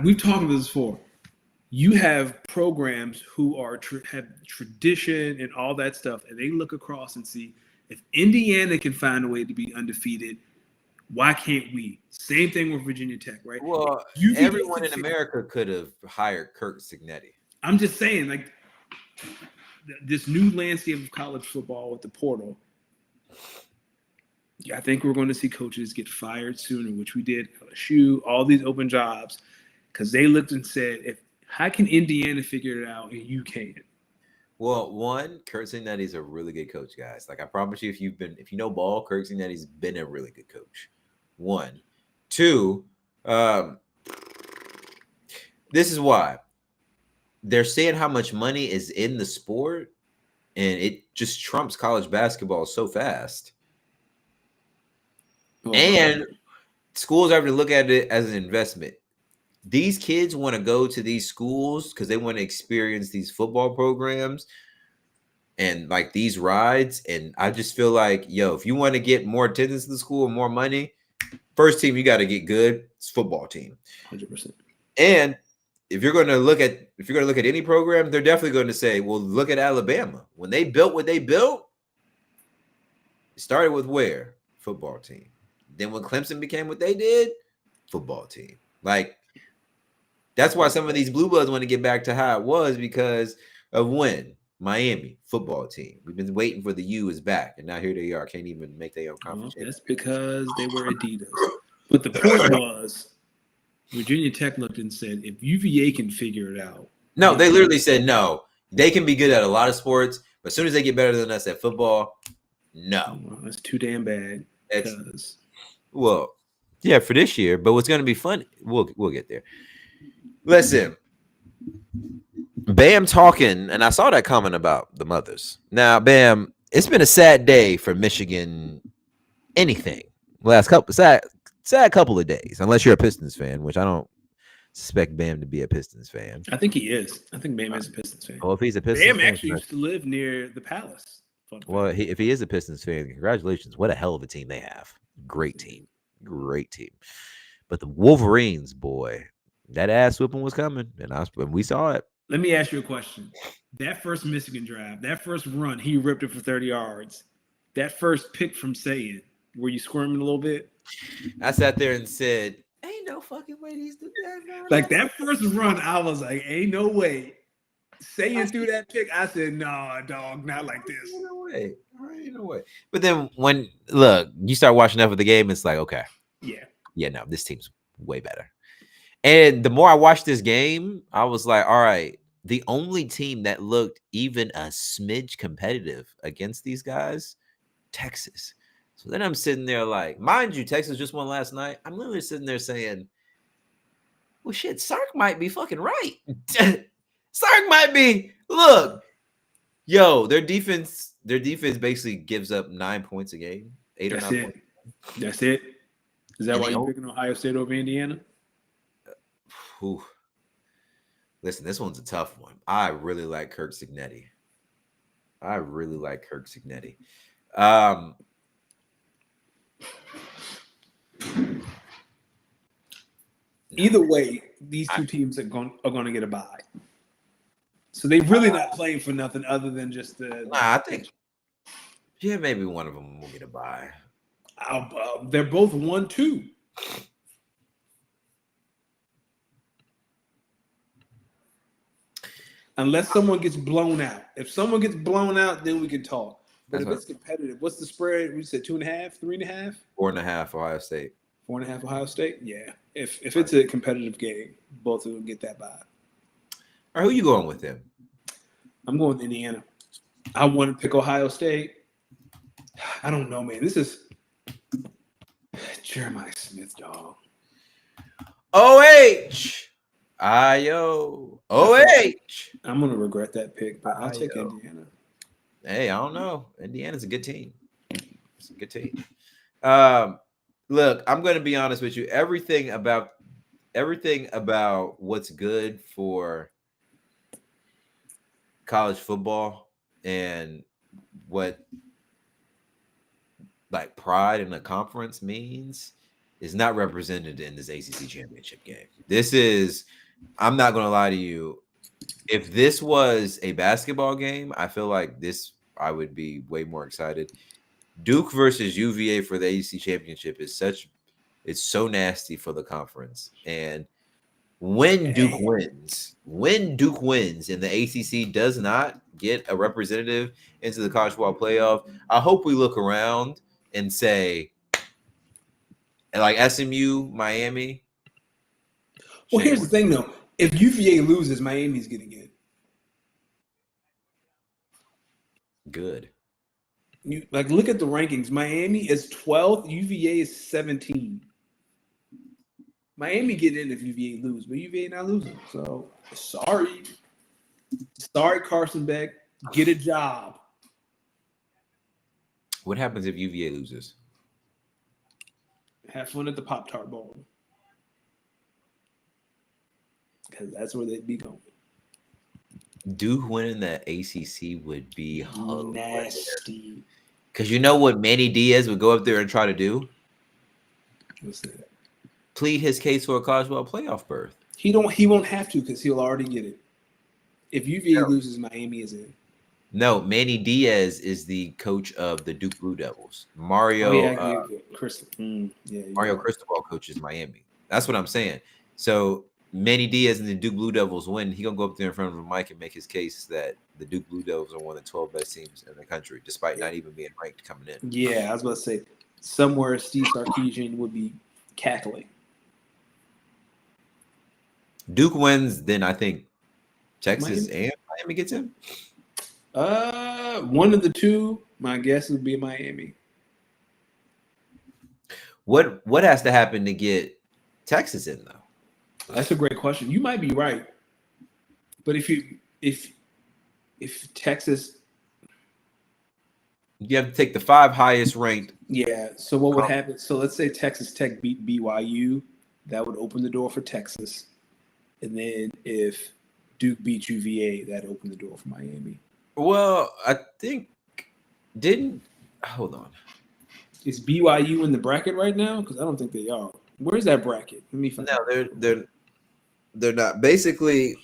S2: We've talked about this before. You have programs who are have tradition and all that stuff, and they look across and see if Indiana can find a way to be undefeated, why can't we? Same thing with Virginia Tech, right?
S1: Well, everyone in America could have hired Kirk Cignetti.
S2: I'm just saying, like, this new landscape of college football with the portal, I think we're going to see coaches get fired sooner, which we did LSU, all these open jobs, because they looked and said, how can Indiana figure it out and you can't?
S1: Well, one, Kirk Cignetti's a really good coach, guys. Like, I promise you, if you know ball, Kirk Cignetti's been a really good coach. One. Two, this is why. They're saying how much money is in the sport, and it just trumps college basketball so fast. And schools are having to look at it as an investment. These kids want to go to these schools because they want to experience these football programs and like these rides. And I just feel like, yo, if you want to get more attendance to the school and more money, first team you got to get good. It's football team.
S2: 100%.
S1: And if you're going to look at any program, they're definitely going to say, well, look at Alabama. When they built what they built, it started with where? Football team. Then when Clemson became what they did, football team. Like, that's why some of these Blue Bloods want to get back to how it was, because of when Miami football team. We've been waiting for the U is back, and now here they are. Can't even make their own conference.
S2: That's because they were Adidas. But the point was, Virginia Tech looked and said, if UVA can figure it out.
S1: No, they literally said no. They can be good at a lot of sports, but as soon as they get better than us at football, no.
S2: Well, that's too damn bad.
S1: Well, yeah, for this year. But what's going to be fun? We'll get there. Listen, Bam talking, and I saw that comment about the mothers. Now, Bam, it's been a sad day for Michigan. Anything last couple sad couple of days, unless you're a Pistons fan, which I don't suspect Bam to be a Pistons fan.
S2: I think he is. I think Bam is a Pistons fan.
S1: Well, if he's a Pistons
S2: Bam
S1: fan,
S2: actually used to live near the Palace.
S1: Well, if he is a Pistons fan, congratulations! What a hell of a team they have. Great team. But the Wolverines, boy, that ass whooping was coming, and we saw it.
S2: Let me ask you a question. That first Michigan drive, that first run, he ripped it for 30 yards. That first pick from Saying, were you squirming a little bit?
S1: I sat there and said, ain't no fucking way these do that.
S2: Like, that first run, I was like, ain't no way. Saying through that pick, I said, nah, dog, not like this.
S1: Ain't no way. But then when, look, you start watching enough of the game, it's like, okay. Yeah, no, this team's way better. And the more I watched this game, I was like, all right, the only team that looked even a smidge competitive against these guys, Texas. So then I'm sitting there like, mind you, Texas just won last night. I'm literally sitting there saying, well, shit, Sark might be fucking right. Sark might be. Look, yo, their defense basically gives up 9 points a game. 8 or 9 points.
S2: That's it. Is that why you're picking Ohio State over Indiana?
S1: Listen, this one's a tough one. I really like Kirk Cignetti.
S2: Either way, these two teams are going to get a bye. So they're really not playing for nothing other than just the.
S1: I think, yeah, maybe one of them will get a bye.
S2: They're both 1-2. Unless someone gets blown out. If someone gets blown out, then we can talk. But if it's competitive, what's the spread? We said 2.5, 3.5?
S1: 4.5 Ohio State.
S2: 4.5 Ohio State? Yeah. If it's a competitive game, both of them get that bye.
S1: All right, who you going with then?
S2: I'm going with Indiana. I want to pick Ohio State. I don't know, man. This is Jeremiah Smith, dog.
S1: O-H. I-O. O-H.
S2: I'm going to regret that pick, but I'll take Indiana.
S1: Hey, I don't know. Indiana's a good team. It's a good team. Look, I'm going to be honest with you. Everything about everything about what's good for college football and what like pride in the conference means is not represented in this ACC championship game. This is, I'm not going to lie to you. If this was a basketball game, I feel like this, I would be way more excited. Duke versus UVA for the ACC championship is it's so nasty for the conference. And when Duke wins and the ACC does not get a representative into the college football playoff, I hope we look around and say, like SMU, Miami.
S2: Well, here's the thing, though. If UVA loses, Miami's getting in.
S1: Good.
S2: Look at the rankings. Miami is 12th. UVA is 17. Miami get in if UVA lose, but UVA not losing. So sorry, Carson Beck. Get a job.
S1: What happens if UVA loses?
S2: Have fun at the Pop-Tart Bowl. Because that's where they'd be going.
S1: Duke winning the ACC would be
S2: nasty.
S1: Because you know what Manny Diaz would go up there and try to do?
S2: What's that?
S1: Plead his case for a college football playoff berth.
S2: He won't have to because he'll already get it. If UVA loses, Miami is in.
S1: No, Manny Diaz is the coach of the Duke Blue Devils. Mario Cristobal coaches Miami. That's what I'm saying. So Manny Diaz and the Duke Blue Devils win. He gonna go up there in front of the mic and make his case that the Duke Blue Devils are one of the 12 best teams in the country, despite not even being ranked coming in.
S2: Yeah, I was about to say somewhere Steve Sarkisian would be cackling.
S1: Duke wins, then I think Texas and Miami gets in.
S2: One of the two. My guess would be Miami.
S1: What has to happen to get Texas in though?
S2: That's a great question. You might be right, but if Texas,
S1: you have to take the 5 highest ranked.
S2: Yeah. So what would happen? So let's say Texas Tech beat BYU, that would open the door for Texas, and then if Duke beat UVA, that opened the door for Miami.
S1: Well, I think hold on.
S2: Is BYU in the bracket right now? Because I don't think they are. Where's that bracket? Let me find.
S1: No, they're not. Basically,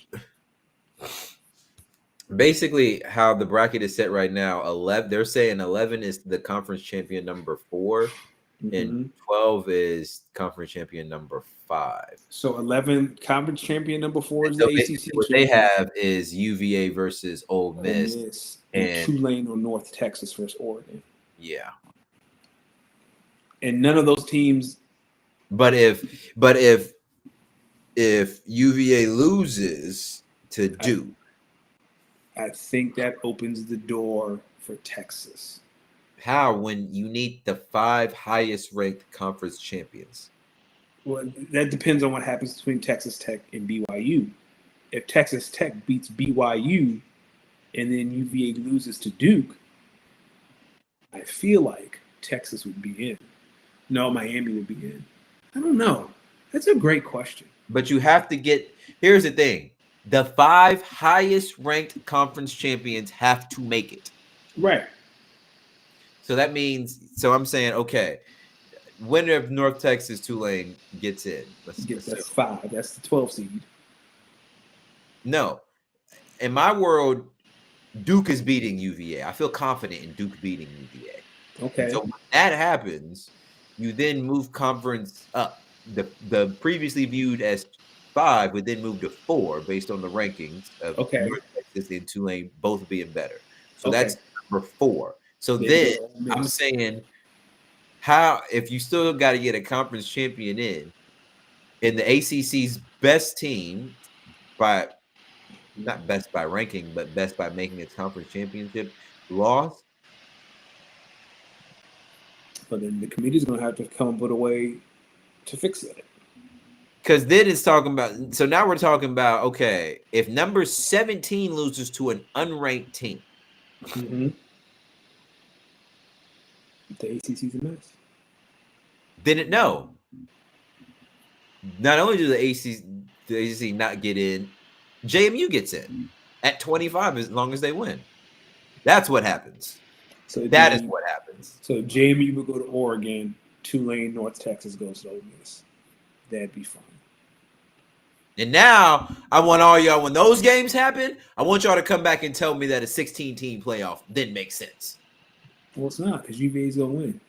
S1: how the bracket is set right now, 11. They're saying 11 is the conference champion number 4, and 12 is conference champion number 5.
S2: So 11 conference champion number 4 is the ACC.
S1: What they have is UVA versus Ole Miss
S2: and Tulane or North Texas versus Oregon.
S1: Yeah,
S2: and none of those teams.
S1: But if UVA loses to Duke,
S2: I think that opens the door for Texas.
S1: How, when you need the 5 highest ranked conference champions?
S2: Well, that depends on what happens between Texas Tech and BYU. If Texas Tech beats BYU and then UVA loses to Duke, I feel like Texas would be in. No, Miami would be in. I don't know. That's a great question.
S1: But you have to get – here's the thing. The 5 highest ranked conference champions have to make it.
S2: Right.
S1: So that means – so I'm saying, okay, winner of North Texas Tulane gets in.
S2: That's 5. That's the 12 seed.
S1: No. In my world, Duke is beating UVA. I feel confident in Duke beating UVA.
S2: Okay.
S1: So when that happens, you then move conference up. The previously viewed as 5 would then move to 4 based on the rankings of North Texas and Tulane both being better. So that's number 4. So then I'm saying, how, if you still got to get a conference champion in the ACC's best team, by not best by ranking, but best by making its conference championship, lost.
S2: But then the committee's going to have to come up with a way to fix it.
S1: Because then it's talking about, so now we're talking about, okay, if number 17 loses to an unranked team.
S2: The ACC's a mess.
S1: Then Not only do the ACC not get in, JMU gets in at 25 as long as they win. That's what happens.
S2: So
S1: That is what happens.
S2: So JMU would go to Oregon, Tulane, North Texas goes to Ole Miss. That'd be fun.
S1: And now I want all y'all, when those games happen, I want y'all to come back and tell me that a 16-team playoff didn't make sense.
S2: Well, it's not because UVA's gonna win.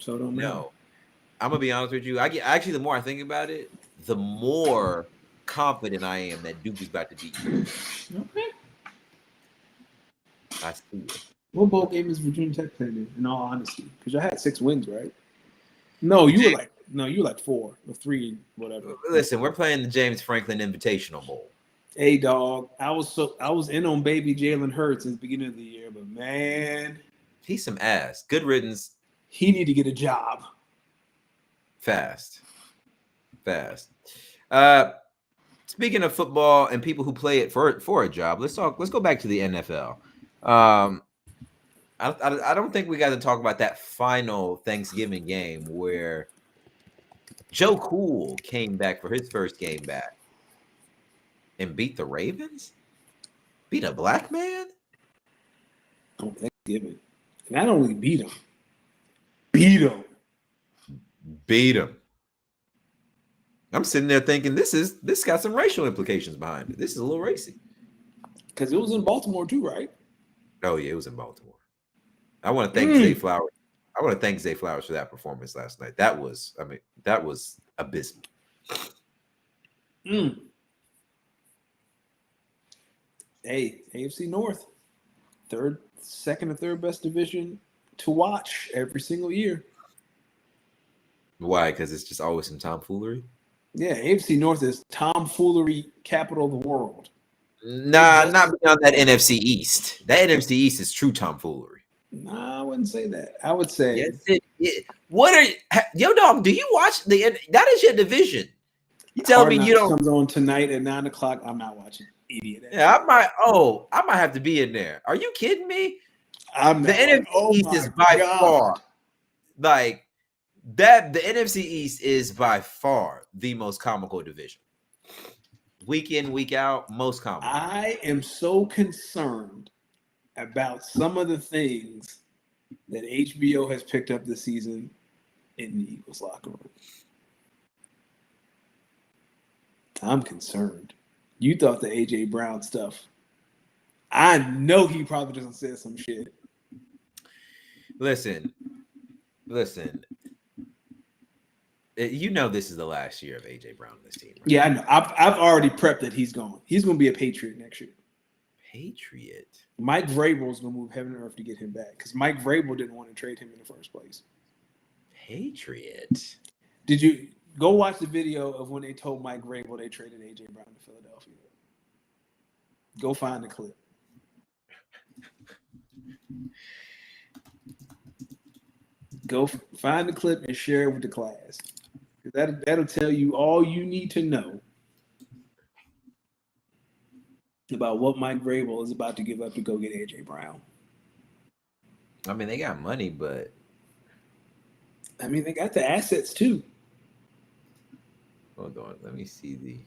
S2: So don't matter.
S1: No. I'm gonna be honest with you. Actually, the more I think about it, the more confident I am that Duke is about to beat you.
S2: Okay.
S1: I see it.
S2: What bowl game is Virginia Tech playing in all honesty? Because y'all had 6 wins, right? No, you were like 4 or 3, whatever.
S1: Listen, we're playing the James Franklin Invitational Bowl.
S2: Hey, dog, I was in on baby Jalen Hurts at the beginning of the year, but man,
S1: he's some ass. Good riddance.
S2: He need to get a job
S1: fast. Speaking of football and people who play it for a job, let's go back to the NFL. I don't think we got to talk about that final Thanksgiving game where Joe Cool came back for his first game back and beat the Ravens? Beat a black man?
S2: on Thanksgiving. Not only beat him.
S1: Beat him. I'm sitting there thinking this got some racial implications behind it. This is a little racy.
S2: Because it was in Baltimore too, right?
S1: Oh yeah, it was in Baltimore. I want to thank Zay Flowers. I want to thank Zay Flowers for that performance last night. That was abysmal.
S2: Hey, AFC North, second or third best division to watch every single year.
S1: Why? Because it's just always some tomfoolery.
S2: Yeah, AFC North is tomfoolery capital of the world.
S1: Nah, not beyond that NFC East. That NFC East is true tomfoolery.
S2: Nah, I wouldn't say that. I would say
S1: yes, what are yo dog? Do you watch that is your division? You tell me you don't.
S2: Comes on tonight at 9:00. I'm not watching. Idiot.
S1: Yeah, I might have to be in there. Are you kidding me? The NFC East is by far like that. The NFC East is by far the most comical division. Week in, week out, most comical.
S2: I am so concerned about some of the things that HBO has picked up this season in the Eagles locker room. I'm concerned. You thought the AJ Brown stuff. I know he probably doesn't say some shit.
S1: Listen. You know this is the last year of AJ Brown on this team. Right?
S2: Yeah, I know. I've already prepped that he's gone. He's going to be a Patriot next year.
S1: Patriot?
S2: Mike Vrabel's going to move heaven and earth to get him back because Mike Vrabel didn't want to trade him in the first place.
S1: Patriot?
S2: Did you go watch the video of when they told Mike Vrabel they traded AJ Brown to Philadelphia? Go find the clip. Go find the clip and share it with the class. That'll tell you all you need to know about what Mike Vrabel is about to give up to go get AJ Brown.
S1: I mean, they got money, but
S2: I mean, they got the assets too.
S1: Hold on, let me see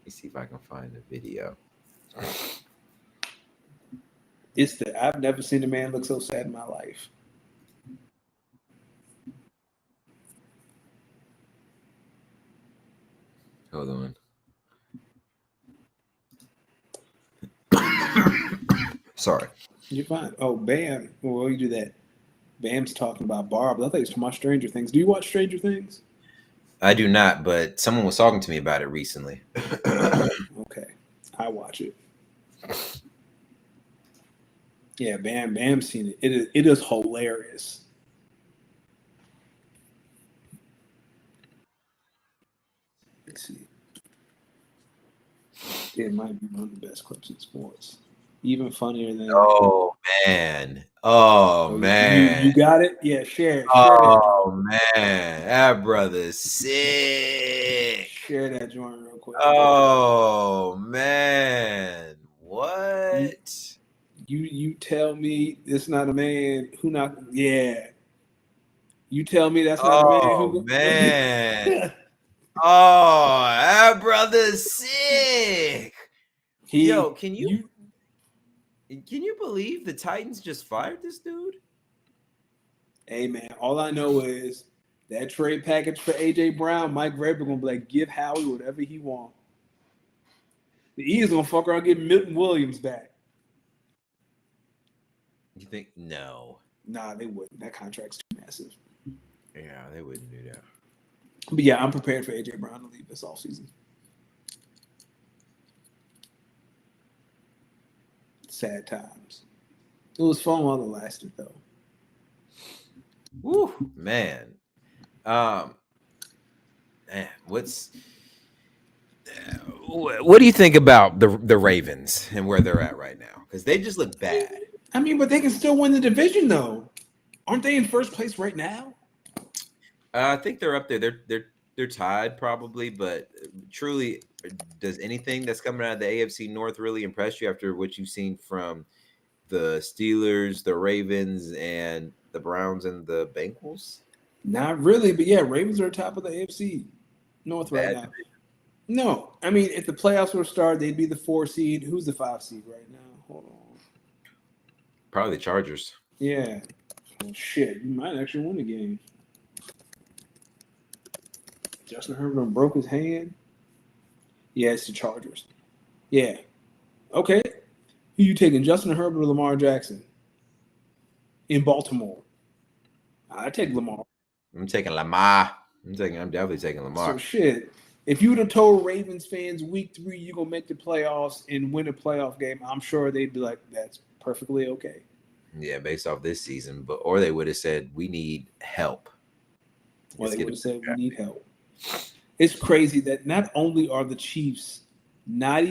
S1: if I can find the video.
S2: I've never seen a man look so sad in my life.
S1: Hold on. Sorry.
S2: You're fine. Oh, Bam. Well, you do that. Bam's talking about Barb. I thought he was talking about Stranger Things. Do you watch Stranger Things?
S1: I do not, but someone was talking to me about it recently.
S2: Okay. I watch it. Yeah, Bam's seen it. It is hilarious. Let's see. It might be one of the best clips in sports. Even funnier than.
S1: Oh man!
S2: You got it? Yeah, share it.
S1: Man, that brother's sick.
S2: Share that joint real quick.
S1: Oh man, what?
S2: You tell me it's not a man who not? Yeah. You tell me that's not a man who.
S1: Man. Oh, that brother's sick. Yo, can you believe the Titans just fired this dude?
S2: Hey man, all I know is that trade package for AJ Brown, Mike Vrabel gonna be like, give Howie whatever he wants. The Eagles gonna fuck around and get Milton Williams back.
S1: You think no?
S2: Nah, they wouldn't. That contract's too massive.
S1: Yeah, they wouldn't do that.
S2: But yeah, I'm prepared for AJ Brown to leave this offseason. Sad times. It was fun while it lasted, though.
S1: Woo, man. Man, what do you think about the Ravens and where they're at right now? Because they just look bad.
S2: I mean, but they can still win the division, though. Aren't they in first place right now?
S1: I think they're up there. They're tied probably, but truly, does anything that's coming out of the AFC North really impress you after what you've seen from the Steelers, the Ravens, and the Browns and the Bengals?
S2: Not really, but yeah, Ravens are top of the AFC North right now. No, I mean, if the playoffs were to start, they'd be the 4 seed. Who's the 5 seed right now? Hold on.
S1: Probably the Chargers.
S2: Yeah. Well, shit, you might actually win the game. Justin Herbert broke his hand. Yeah, it's the Chargers. Yeah. Okay. Who you taking, Justin Herbert or Lamar Jackson? In Baltimore. I take Lamar.
S1: I'm taking Lamar. I'm definitely taking Lamar.
S2: So shit. If you would have told Ravens fans week 3 you're gonna make the playoffs and win a playoff game, I'm sure they'd be like, that's perfectly okay.
S1: Yeah, based off this season, or they would have said we need help.
S2: Or they would have said we need help. It's crazy that not only are the Chiefs they're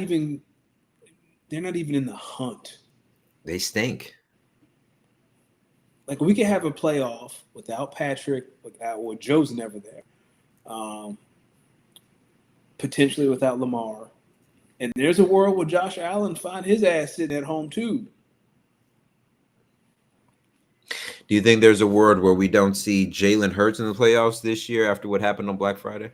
S2: not even in the hunt.
S1: They stink.
S2: Like we could have a playoff without Patrick, Joe's never there. Potentially without Lamar. And there's a world where Josh Allen find his ass sitting at home too.
S1: Do you think there's a world where we don't see Jalen Hurts in the playoffs this year after what happened on Black Friday?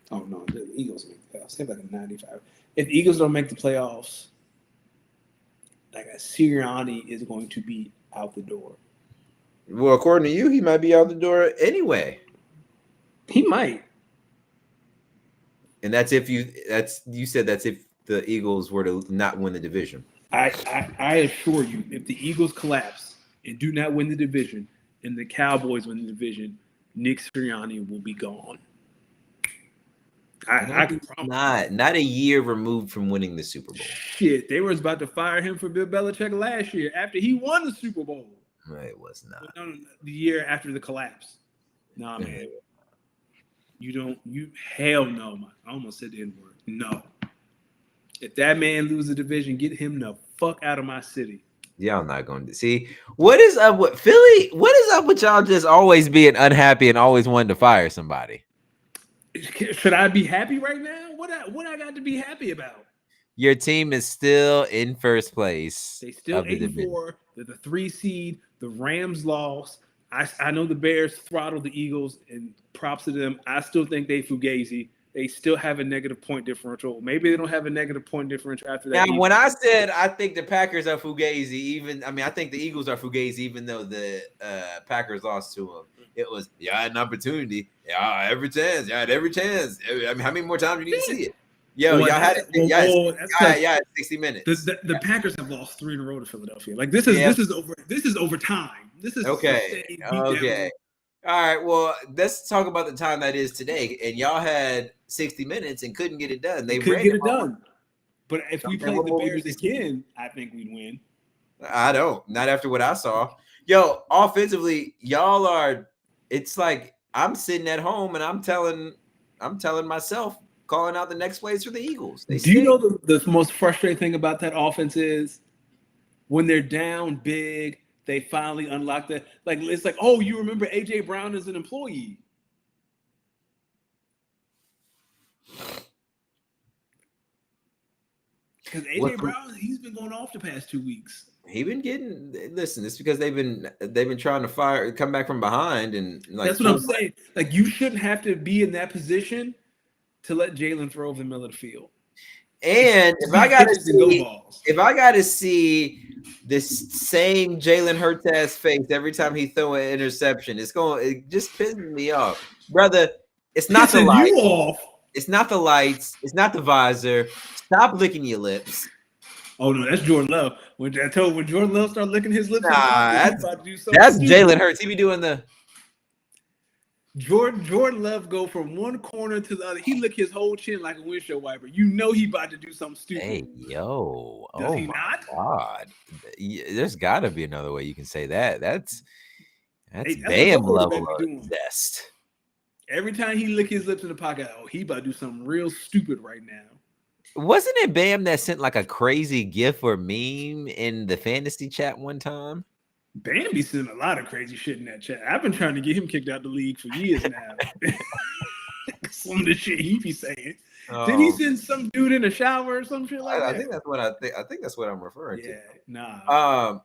S2: Oh no, the Eagles make the playoffs. They have like a 95. If the Eagles don't make the playoffs, like Sirianni is going to be out the door.
S1: Well, according to you, he might be out the door anyway.
S2: He might.
S1: And that's if you said that's if the Eagles were to not win the division.
S2: I assure you, if the Eagles collapse and do not win the division, and the Cowboys win the division, Nick Sirianni will be gone. I can promise.
S1: Not a year removed from winning the Super Bowl.
S2: Shit, they were about to fire him for Bill Belichick last year after he won the Super Bowl.
S1: It was not.
S2: No, the year after the collapse. Nah, man. Hell no, man. I almost said the N-word. No. If that man loses the division, get him the fuck out of my city.
S1: Y'all not going to see what is up with Philly. What is up with y'all just always being unhappy and always wanting to fire somebody?
S2: Should I be happy right now? What I got to be happy about?
S1: Your team is still in first place.
S2: They still 8-4. They're the 3 seed. The Rams lost. I know the Bears throttled the Eagles, and props to them. I still think they fugazi. They still have a negative point differential. Maybe they don't have a negative point differential after that.
S1: Now, when I said I think the Packers are fugazi, I think the Eagles are fugazi, even though the Packers lost to them. It was, I had an opportunity. Every chance. I mean, how many more times do you need to see it? Yo, y'all had it. Y'all had 60 minutes.
S2: The Packers have lost 3 in a row to Philadelphia. Like this is over time. This is
S1: okay. Okay. All right. Well, let's talk about the time that is today. And y'all had 60 minutes and couldn't get it done. They couldn't
S2: get it done. But if we played the Bears again, I think we'd win.
S1: I don't. Not after what I saw. Yo, offensively, y'all are. It's like I'm sitting at home and I'm telling myself, calling out the next plays for the Eagles.
S2: Do you know the most frustrating thing about that offense is when they're down big, they finally unlock that. Like it's like, oh, you remember AJ Brown as an employee. Because AJ Brown, he's been going off the past 2 weeks.
S1: He been getting listen. It's because they've been trying to come back from behind and like.
S2: That's what I'm saying. Like you shouldn't have to be in that position to let Jalen throw over the middle of the field.
S1: And if I got to see this same Jalen Hurts ass face every time he throw an interception, it just pisses me off, brother. It's not the lights. It's not the lights. It's not the visor. Stop licking your lips.
S2: Oh no, that's Jordan Love. When Jordan Love started licking his lips,
S1: that's Jalen Hurts. He be doing the
S2: Jordan Love go from one corner to the other. He lick his whole chin like a windshield wiper. You know he about to do something stupid.
S1: Hey, yo.
S2: Does he not?
S1: God. There's got to be another way you can say that. That's Bam level of zest.
S2: Every time he lick his lips in the pocket, he about to do something real stupid right now.
S1: Wasn't it Bam that sent like a crazy gif or meme in the fantasy chat one time?
S2: Bam be sending a lot of crazy shit in that chat. I've been trying to get him kicked out the league for years now. Some of the shit he be saying. Did he send some dude in a shower or some shit like that?
S1: I think that's what I think that's what I'm referring to.
S2: Nah.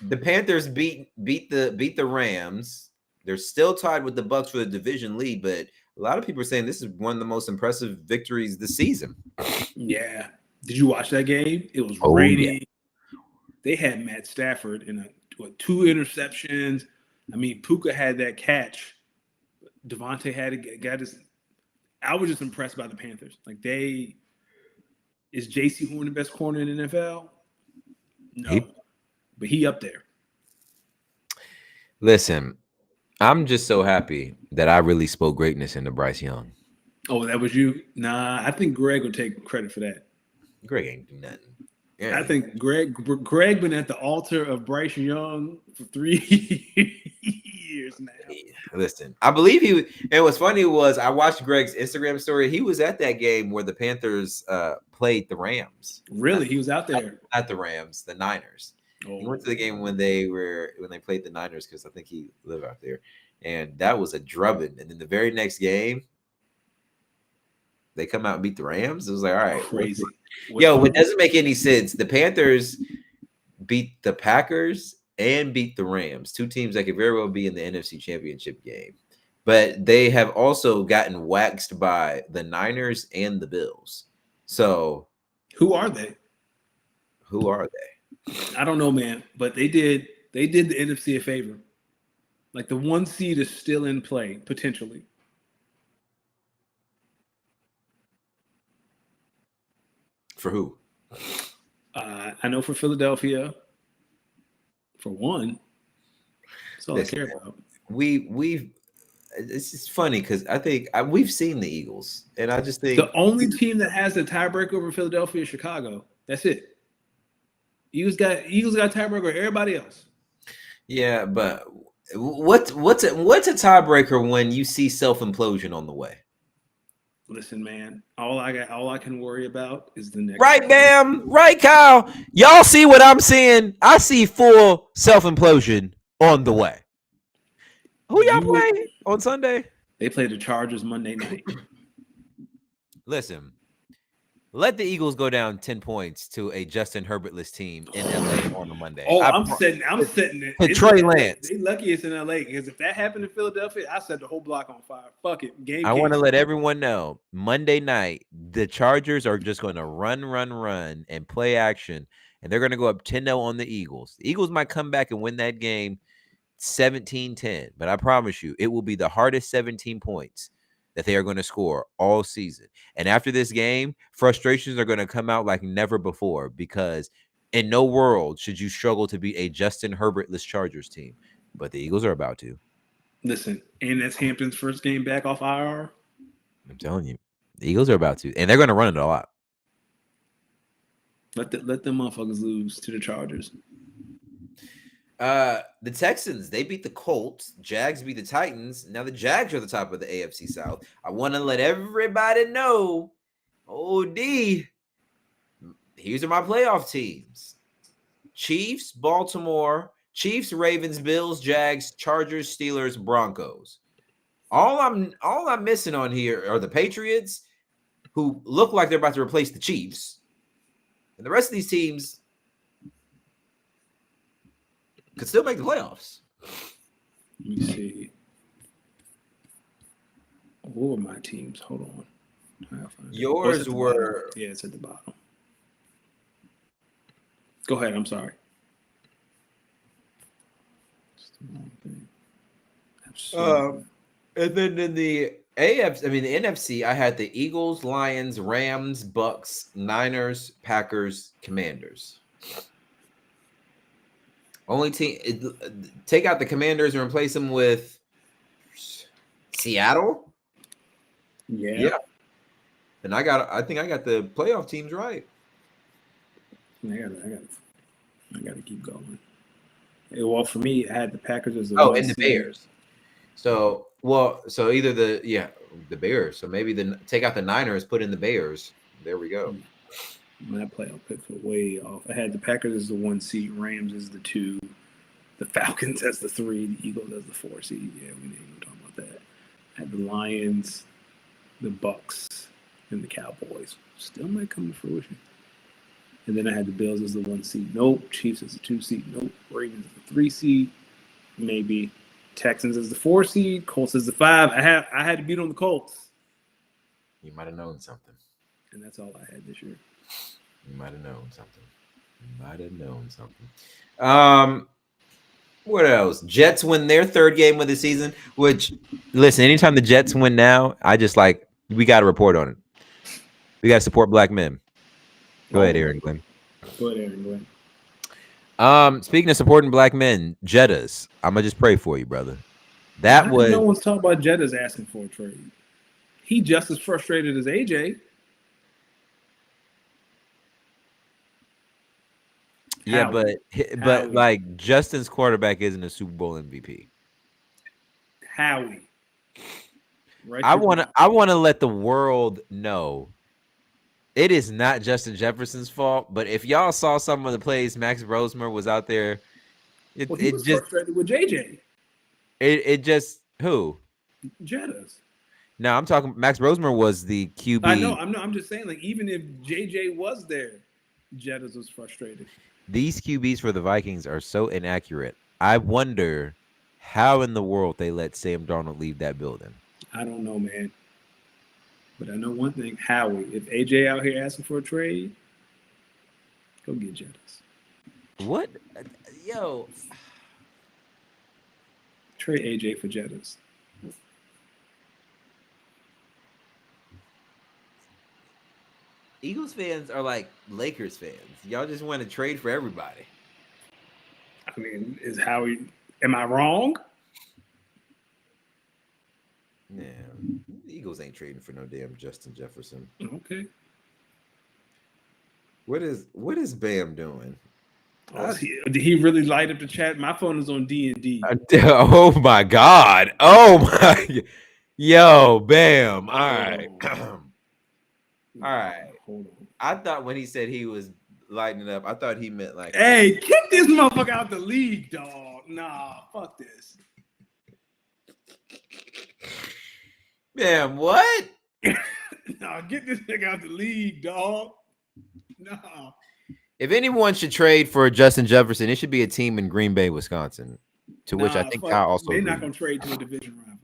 S1: The Panthers beat the Rams. They're still tied with the Bucks for the division lead, but a lot of people are saying this is one of the most impressive victories this season.
S2: Yeah. Did you watch that game? It was raining. Yeah. They had Matt Stafford in 2 interceptions. I mean, Puka had that catch. Devontae got his. I was just impressed by the Panthers. Like is J.C. Horn the best corner in the NFL? No, but he up there.
S1: Listen, I'm just so happy that I really spoke greatness into Bryce Young.
S2: Oh, that was you? Nah, I think Greg will take credit for that.
S1: Greg ain't do nothing. Yeah.
S2: I think Greg been at the altar of Bryce Young for 3 years now.
S1: Listen, I believe he. And what's funny was I watched Greg's Instagram story. He was at that game where the Panthers played the Rams.
S2: Really, he was out there.
S1: Not the Rams, the Niners. Oh. He went to the game when they played the Niners because I think he lived out there, and that was a drubbing. And then the very next game, they come out and beat the Rams. It was like, all right,
S2: crazy.
S1: Yo, it doesn't make any sense. The Panthers beat the Packers and beat the Rams, 2 teams that could very well be in the NFC Championship game. But they have also gotten waxed by the Niners and the Bills. So
S2: who are they? I don't know, man. But they did the NFC a favor. Like the 1 seed is still in play, potentially.
S1: For who?
S2: I know for Philadelphia. For one, that's all I care about.
S1: It's just funny because I think we've seen the Eagles, and I just think
S2: the only team that has a tiebreaker over Philadelphia is Chicago. That's it. Eagles got tiebreaker over everybody else.
S1: Yeah, but what's a tiebreaker when you see self-implosion on the way?
S2: Listen, man, all I can worry about is the next.
S1: Right, Bam. Right, Kyle. Y'all see what I'm seeing? I see full self-implosion on the way. Who y'all play on Sunday?
S2: They play the Chargers Monday night.
S1: Listen, let the Eagles go down 10 points to a Justin Herbertless team in LA on a Monday.
S2: Oh, I'm setting it.
S1: To Trey Lance.
S2: They lucky it's in LA because if that happened in Philadelphia, I set the whole block on fire. Fuck it.
S1: I want to let everyone know Monday night, the Chargers are just going to run and play action, and they're going to go up 10-0 on the Eagles. The Eagles might come back and win that game 17-10, but I promise you, it will be the hardest 17 points that they are going to score all season. And after this game, frustrations are going to come out like never before because in no world should you struggle to beat a Justin Herbertless Chargers team. But the Eagles are about to.
S2: Listen, and that's Hampton's first game back off IR.
S1: I'm telling you, the Eagles are about to. And they're going to run it a lot.
S2: Let them motherfuckers lose to the Chargers.
S1: The Texans, they beat the Colts. Jags beat the Titans. Now the Jags are the top of the AFC South. I want to let everybody know, here's are my playoff teams. Chiefs, Baltimore, Chiefs, Ravens, Bills, Jags, Chargers, Steelers, Broncos. All I'm missing on here are the Patriots, who look like they're about to replace the Chiefs. And the rest of these teams, Could still make the playoffs.
S2: Let me see. What were my teams? Hold on.
S1: Yours were.
S2: Bottom. Yeah, it's at the bottom. Go ahead. I'm sorry.
S1: And then in the the NFC, I had the Eagles, Lions, Rams, Bucks, Niners, Packers, Commanders. Only team, take out the Commanders and replace them with Seattle.
S2: Yeah.
S1: And I think I got the playoff teams right.
S2: I gotta keep going. Well, for me, I had the Packers as the
S1: and the Bears. So either the Bears. So maybe take out the Niners, put in the Bears. There we go.
S2: My playoff picks were way off. I had the Packers as the 1 seed, Rams as the 2, the Falcons as the 3, the Eagles as the 4 seed. Yeah, we didn't even talk about that. I had the Lions, the Bucks, and the Cowboys. Still might come to fruition. And then I had the Bills as the 1 seed. Nope. Chiefs as the 2 seed. Nope. Ravens as the 3 seed. Maybe. Texans as the 4 seed. Colts as the 5. I had to beat on the Colts.
S1: You might have known something.
S2: And that's all I had this year.
S1: You might have known something. What else? Jets win their 3rd game of the season, which, listen, anytime the Jets win now, I just we got to report on it. We got to support black men. Go ahead, Aaron Glenn. Speaking of supporting black men, Jettas, I'm going to just pray for you, brother.
S2: No one's talking about Jettas asking for a trade. He just as frustrated as AJ.
S1: Yeah, but like Justin's quarterback isn't a Super Bowl MVP.
S2: Howie. Right.
S1: I want to let the world know it is not Justin Jefferson's fault. But if y'all saw some of the plays Max Rosemer was out there,
S2: he was just frustrated with JJ.
S1: It just who?
S2: Jettas.
S1: No, I'm talking. Max Rosemer was the QB.
S2: I know. I'm just saying. Like even if JJ was there, Jettas was frustrated.
S1: These QBs for the Vikings are so inaccurate. I wonder how in the world they let Sam Darnold leave that building.
S2: I don't know, man. But I know one thing, Howie. If AJ out here asking for a trade, go get Jettas.
S1: What? Yo.
S2: Trade AJ for Jettas.
S1: Eagles fans are like Lakers fans. Y'all just want to trade for everybody.
S2: I mean, am I wrong?
S1: Yeah. The Eagles ain't trading for no damn Justin Jefferson.
S2: Okay.
S1: What is Bam doing?
S2: Did he really light up the chat? My phone is on D&D.
S1: Oh my God. Oh my. Yo, Bam. All right. All right. Hold on. I thought when he said he was lighting up, I thought he meant like,
S2: hey, kick this motherfucker out the league, dog. Nah, fuck this.
S1: Man, what?
S2: Nah, get this nigga out the league, dog. Nah.
S1: If anyone should trade for Justin Jefferson, it should be a team in Green Bay, Wisconsin. To which I think Kyle also.
S2: They're not gonna trade to a division rival.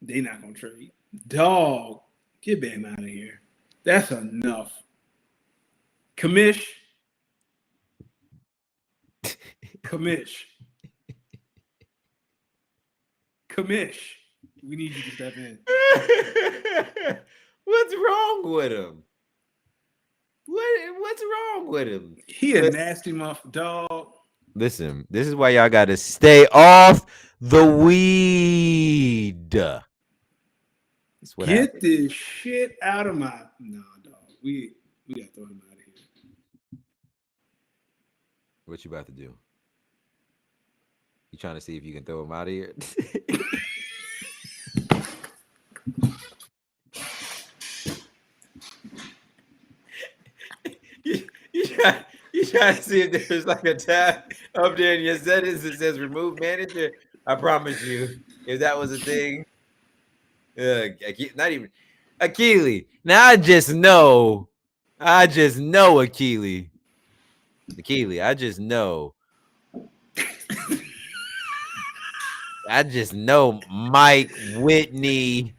S2: They're not gonna trade. Dog, get Bam out of here. That's enough. Commish. We need you to step in.
S1: What's wrong with him? What's wrong with him?
S2: He a nasty dog.
S1: Listen, this is why y'all got to stay off the weed.
S2: Get this shit out of my dog. We gotta throw him out of here.
S1: What you about to do? You trying to see if you can throw him out of here? You trying to see if there's like a tab up there in your settings that says remove manager? I promise you, if that was a thing, not even Akili. Now I just know Akili. I just know I just know Mike, Whitney,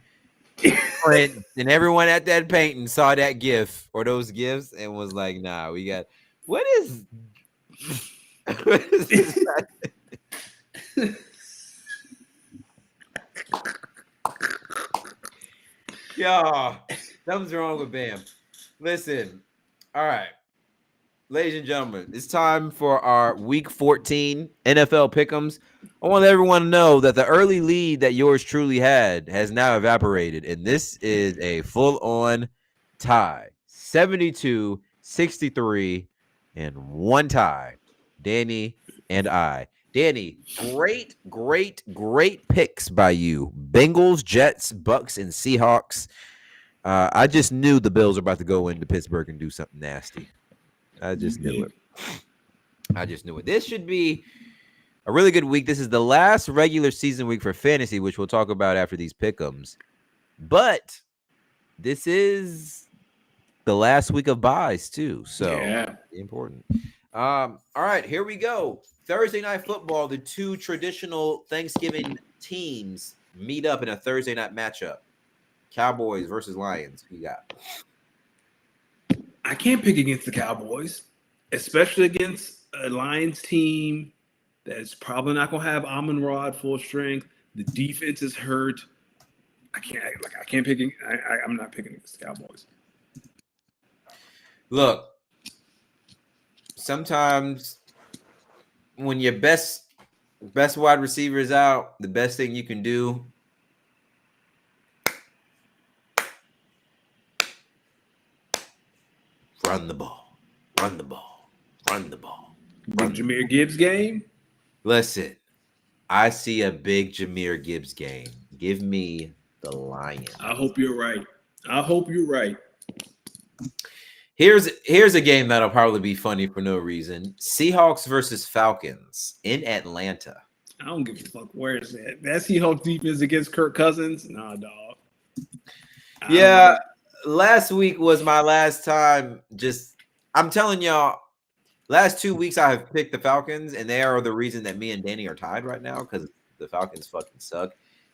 S1: Prince, and everyone at that painting saw that gif or those gifs and was like, "Nah, we got what is, what is this?" Yo, something's wrong with Bam. Listen, all right, ladies and gentlemen, it's time for our Week 14 NFL Pick'ems. I want everyone to know that the early lead that yours truly had has now evaporated, and this is a full-on tie. 72-63, and one tie. Danny and I. Danny, great picks by you. Bengals, Jets, Bucks, and Seahawks. I just knew the Bills were about to go into Pittsburgh and do something nasty. I just knew it. This should be a really good week. This is the last regular season week for fantasy, which we'll talk about after these pick'ems. But this is the last week of buys too, so
S2: Yeah.
S1: important. All right, here we go. Thursday night football. The two traditional Thanksgiving teams meet up in a Thursday night matchup. Cowboys versus Lions. Who you got?
S2: I can't pick against the Cowboys, especially against a Lions team that's probably not going to have Amon-Ra full strength. The defense is hurt. I can't pick. I'm not picking against the Cowboys.
S1: Look, sometimes when your best wide receiver is out, the best thing you can do run the ball.
S2: Big Jahmyr Gibbs game.
S1: Listen, I see a big Jahmyr Gibbs game. Give me the Lions.
S2: I hope you're right.
S1: Here's a game that'll probably be funny for no reason. Seahawks versus Falcons in Atlanta.
S2: I don't give a fuck where it's at. That Seahawks defense against Kirk Cousins? Nah, dog.
S1: Yeah, last week was my last time. I'm telling y'all, last 2 weeks I have picked the Falcons, and they are the reason that me and Danny are tied right now because the Falcons fucking suck.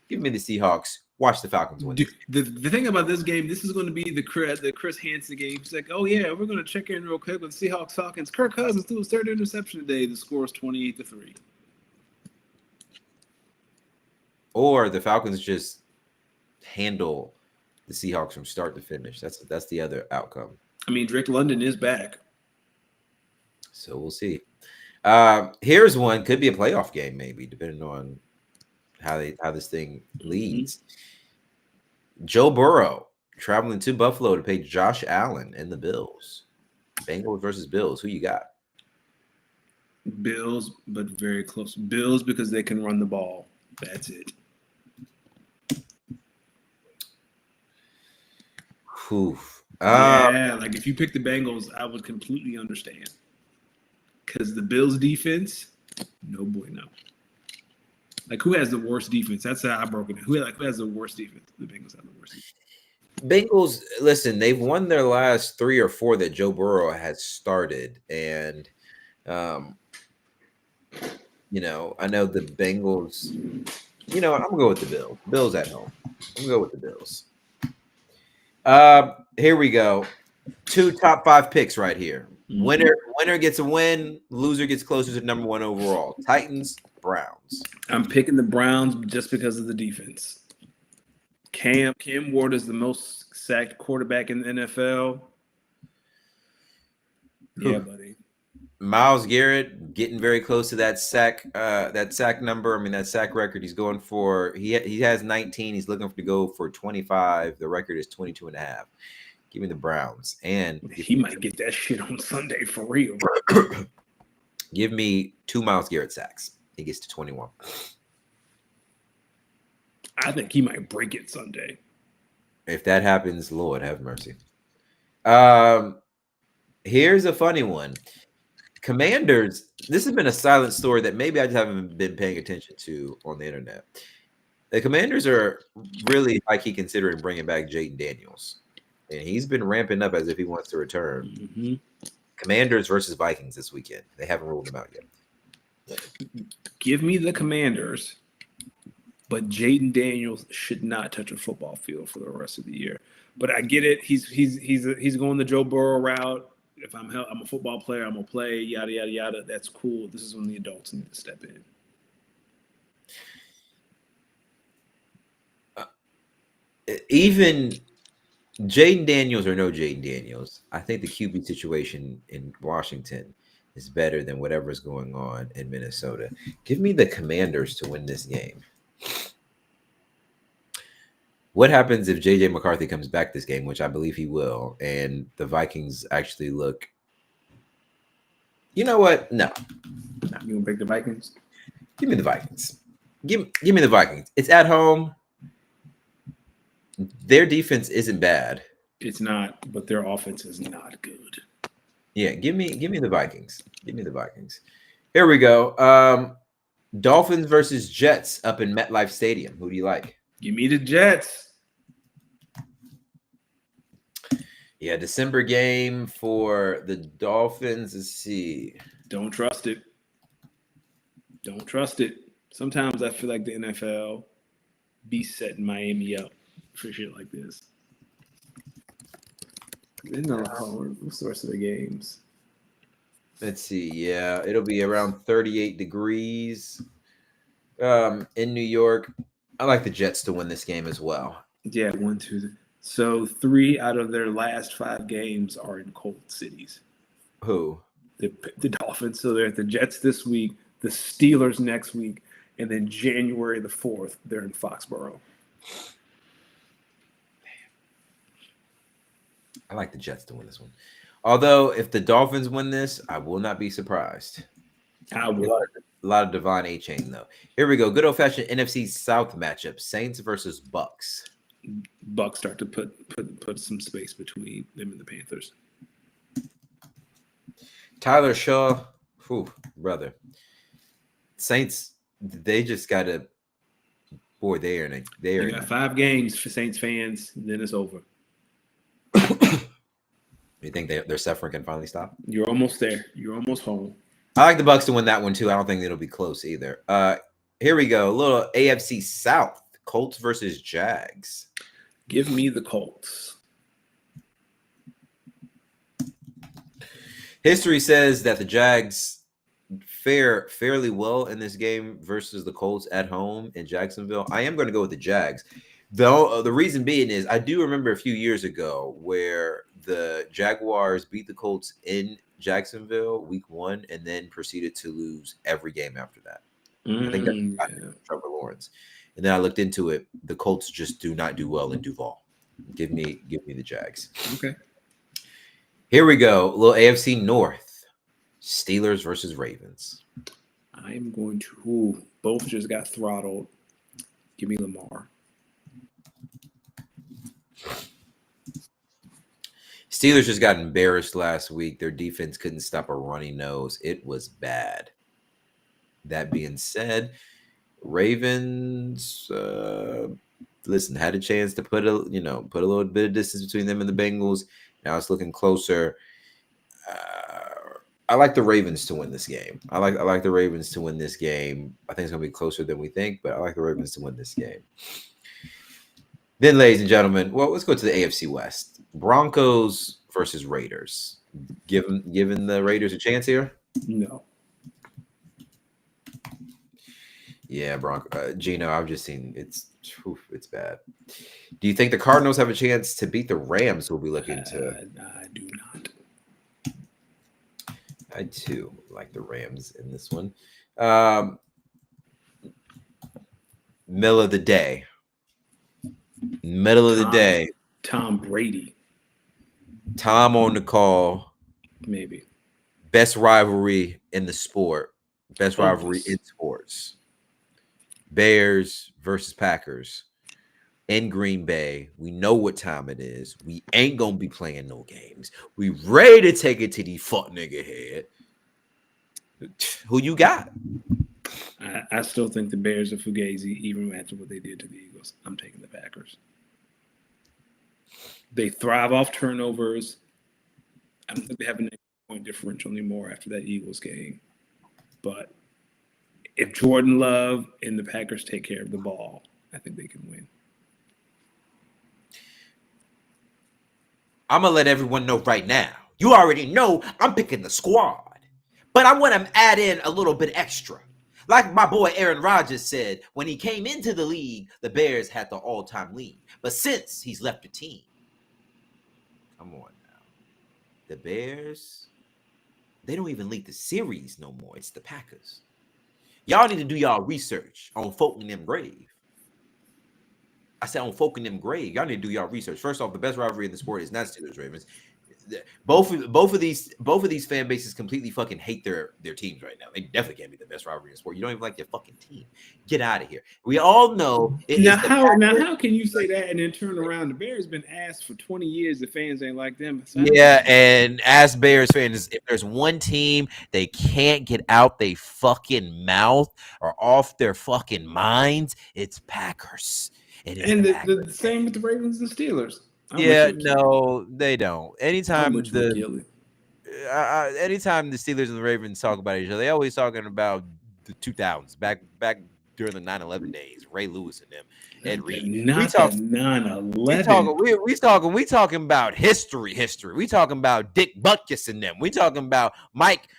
S1: Give me the Seahawks. Watch the Falcons win.
S2: Dude, the thing about this game, this is going to be the Chris Hansen game. It's like, oh yeah, we're going to check in real quick with Seahawks Falcons. Kirk Cousins threw his third interception today. The score is 28-3.
S1: Or the Falcons just handle the Seahawks from start to finish. That's the other outcome.
S2: I mean, Drake London is back.
S1: So we'll see. Here's one. Could be a playoff game, maybe, depending on how this thing leads. Mm-hmm. Joe Burrow traveling to Buffalo to play Josh Allen and the Bills. Bengals versus Bills. Who you got?
S2: Bills, but very close. Bills because they can run the ball. That's it.
S1: Oof.
S2: Yeah, like if you pick the Bengals, I would completely understand. Because the Bills defense, no boy, no. Like, who has the worst defense? That's how I broke it. Who has the worst defense? The Bengals have the worst defense.
S1: Bengals, listen, they've won their last 3 or 4 that Joe Burrow has started. And, I know the Bengals, I'm going to go with the Bills. Bills at home. I'm going to go with the Bills. Here we go. 2 top 5 picks right here. Winner gets a win. Loser gets closer to number 1 overall. Titans, Browns.
S2: I'm picking the Browns just because of the defense. Cam Ward is the most sacked quarterback in the NFL. Yeah, buddy.
S1: Myles Garrett getting very close to that sack number. I mean, that sack record he's going for. He has 19. He's looking to go for 25. The record is 22.5. Give me the Browns. And
S2: he might get that shit on Sunday for real.
S1: Give me 2 Myles Garrett sacks. He gets to 21.
S2: I think he might break it Sunday.
S1: If that happens, Lord have mercy. Here's a funny one. Commanders, this has been a silent story that maybe I just haven't been paying attention to on the internet. The Commanders are really high-key considering bringing back Jaden Daniels. And he's been ramping up as if he wants to return. Mm-hmm. Commanders versus Vikings this weekend. They haven't ruled him out yet.
S2: Give me the Commanders, but Jaden Daniels should not touch a football field for the rest of the year. But I get it. He's going the Joe Burrow route. If I'm a football player, I'm gonna play. Yada yada yada. That's cool. This is when the adults need to step in.
S1: Even Jaden Daniels or no Jaden Daniels, I think the QB situation in Washington is better than whatever's going on in Minnesota. Give me the Commanders to win this game. What happens if JJ McCarthy comes back this game, which I believe he will, and the Vikings actually look? You know what? No.
S2: You gonna pick the Vikings?
S1: Give me the Vikings. Give me the Vikings. It's at home. Their defense isn't bad.
S2: It's not, but their offense is not good.
S1: Yeah, give me the Vikings. Give me the Vikings. Here we go. Dolphins versus Jets up in MetLife Stadium. Who do you like?
S2: Give me the Jets.
S1: Yeah, December game for the Dolphins. Let's see.
S2: Don't trust it. Don't trust it. Sometimes I feel like the NFL be setting Miami up for shit like this. They know what's the rest of the games.
S1: Let's see. Yeah, it'll be around 38 degrees in New York. I like the Jets to win this game as well.
S2: Yeah, 1, 2. So 3 out of their last 5 games are in cold cities.
S1: Who?
S2: The Dolphins. So they're at the Jets this week, the Steelers next week, and then January the 4th, they're in Foxborough.
S1: I like the Jets to win this one. Although, if the Dolphins win this, I will not be surprised.
S2: I would.
S1: A lot of Devon A-Chain, though. Here we go. Good old-fashioned NFC South matchup. Saints versus Bucks.
S2: Bucks start to put some space between them and the Panthers.
S1: Tyler Shaw, brother. Saints, they just got to. Boy, they
S2: got 5 games for Saints fans, and then it's over.
S1: You think their suffering can finally stop?
S2: You're almost there. You're almost home.
S1: I like the Bucks to win that one too. I don't think it'll be close either. Here we go. A little AFC South. Colts versus Jags.
S2: Give me the Colts.
S1: History says that the Jags fare fairly well in this game versus the Colts at home in Jacksonville. I am going to go with the Jags. Though the reason being is I do remember a few years ago where the Jaguars beat the Colts in Jacksonville week 1 and then proceeded to lose every game after that. I think that's Trevor Lawrence. And then I looked into it. The Colts just do not do well in Duval. Give me the Jags.
S2: Okay.
S1: Here we go. A little AFC North. Steelers versus Ravens.
S2: I'm going to. Both just got throttled. Give me Lamar.
S1: Steelers just got embarrassed last week. Their defense couldn't stop a runny nose. It was bad. That being said, Ravens, listen, had a chance to put a little bit of distance between them and the Bengals. Now it's looking closer. I like the Ravens to win this game. I like the Ravens to win this game. I think it's gonna be closer than we think, but I like the Ravens to win this game. Then, ladies and gentlemen, well, let's go to the AFC West. Broncos versus Raiders. Giving the Raiders a chance here?
S2: No.
S1: Yeah, Gino, I've just seen it's bad. Do you think the Cardinals have a chance to beat the Rams? We'll be looking to.
S2: I do not.
S1: I too like the Rams in this one. Middle of the day.
S2: Tom Brady.
S1: Tom on the call.
S2: Maybe.
S1: Best rivalry in the sport. Best rivalry in sports. Bears versus Packers in Green Bay. We know what time it is. We ain't gonna be playing no games. We ready to take it to the fuck nigga head. Who you got?
S2: I still think the Bears are fugazi, even after what they did to the Eagles. I'm taking the Packers. They thrive off turnovers. I don't think they have a point differential anymore after that Eagles game. But if Jordan Love and the Packers take care of the ball, I think they can win.
S1: I'm going to let everyone know right now. You already know I'm picking the squad. But I want to add in a little bit extra. Like my boy Aaron Rodgers said, when he came into the league, the Bears had the all-time lead. But since he's left the team, come on now. The Bears, they don't even lead the series no more. It's the Packers. Y'all need to do y'all research on Folk and them grave. I said on Folk and them grave. Y'all need to do y'all research. First off, the best rivalry in the sport is not Steelers Ravens. Both of these fan bases completely fucking hate their teams right now. They definitely can't be the best rivalry in the sport. You don't even like your fucking team. Get out of here. We all know.
S2: Now how can you say that and then turn around? The Bears been asked for 20 years. The fans ain't like them.
S1: Yeah, and as Bears fans, if there's one team they can't get out they fucking mouth or off their fucking minds, it's Packers.
S2: And the same with the Ravens and Steelers.
S1: No, they don't. Anytime
S2: the
S1: Steelers and the Ravens talk about each other, they always talking about the 2000s, back during the 9/11 days, Ray Lewis and them, Ed Reed.
S2: Not
S1: 9/11. We talking about history. We talking about Dick Butkus and them. We talking about Mike,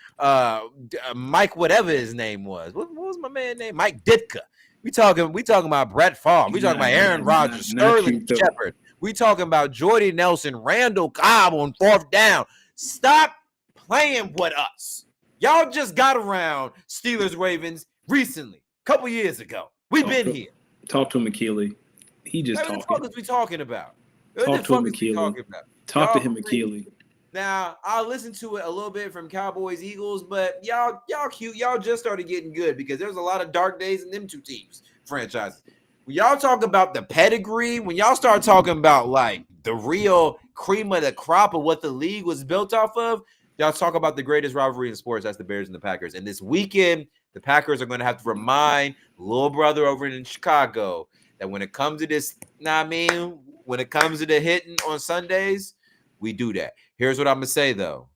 S1: whatever his name was. What was my man's name? Mike Ditka. We talking about Brett Favre. We talking about Aaron Rodgers, Sterling Shepard. We talking about Jordy Nelson, Randall Cobb on 4th down. Stop playing with us. Y'all just got around Steelers Ravens recently, a couple years ago. We've been here.
S2: Talk to him, McKeely. He just talking.
S1: What the fuck is we talking about?
S2: Talk to him, McKeely. Talk to him, McKeely.
S1: Now, I'll listen to it a little bit from Cowboys, Eagles, but y'all cute. Y'all just started getting good because there's a lot of dark days in them two teams, franchises. When y'all talk about the pedigree, when y'all start talking about like the real cream of the crop of what the league was built off of, y'all talk about the greatest rivalry in sports. That's the Bears and the Packers. And this weekend, the Packers are going to have to remind little brother over in Chicago that when it comes to this, when it comes to the hitting on Sundays, we do that. Here's what I'm going to say, though.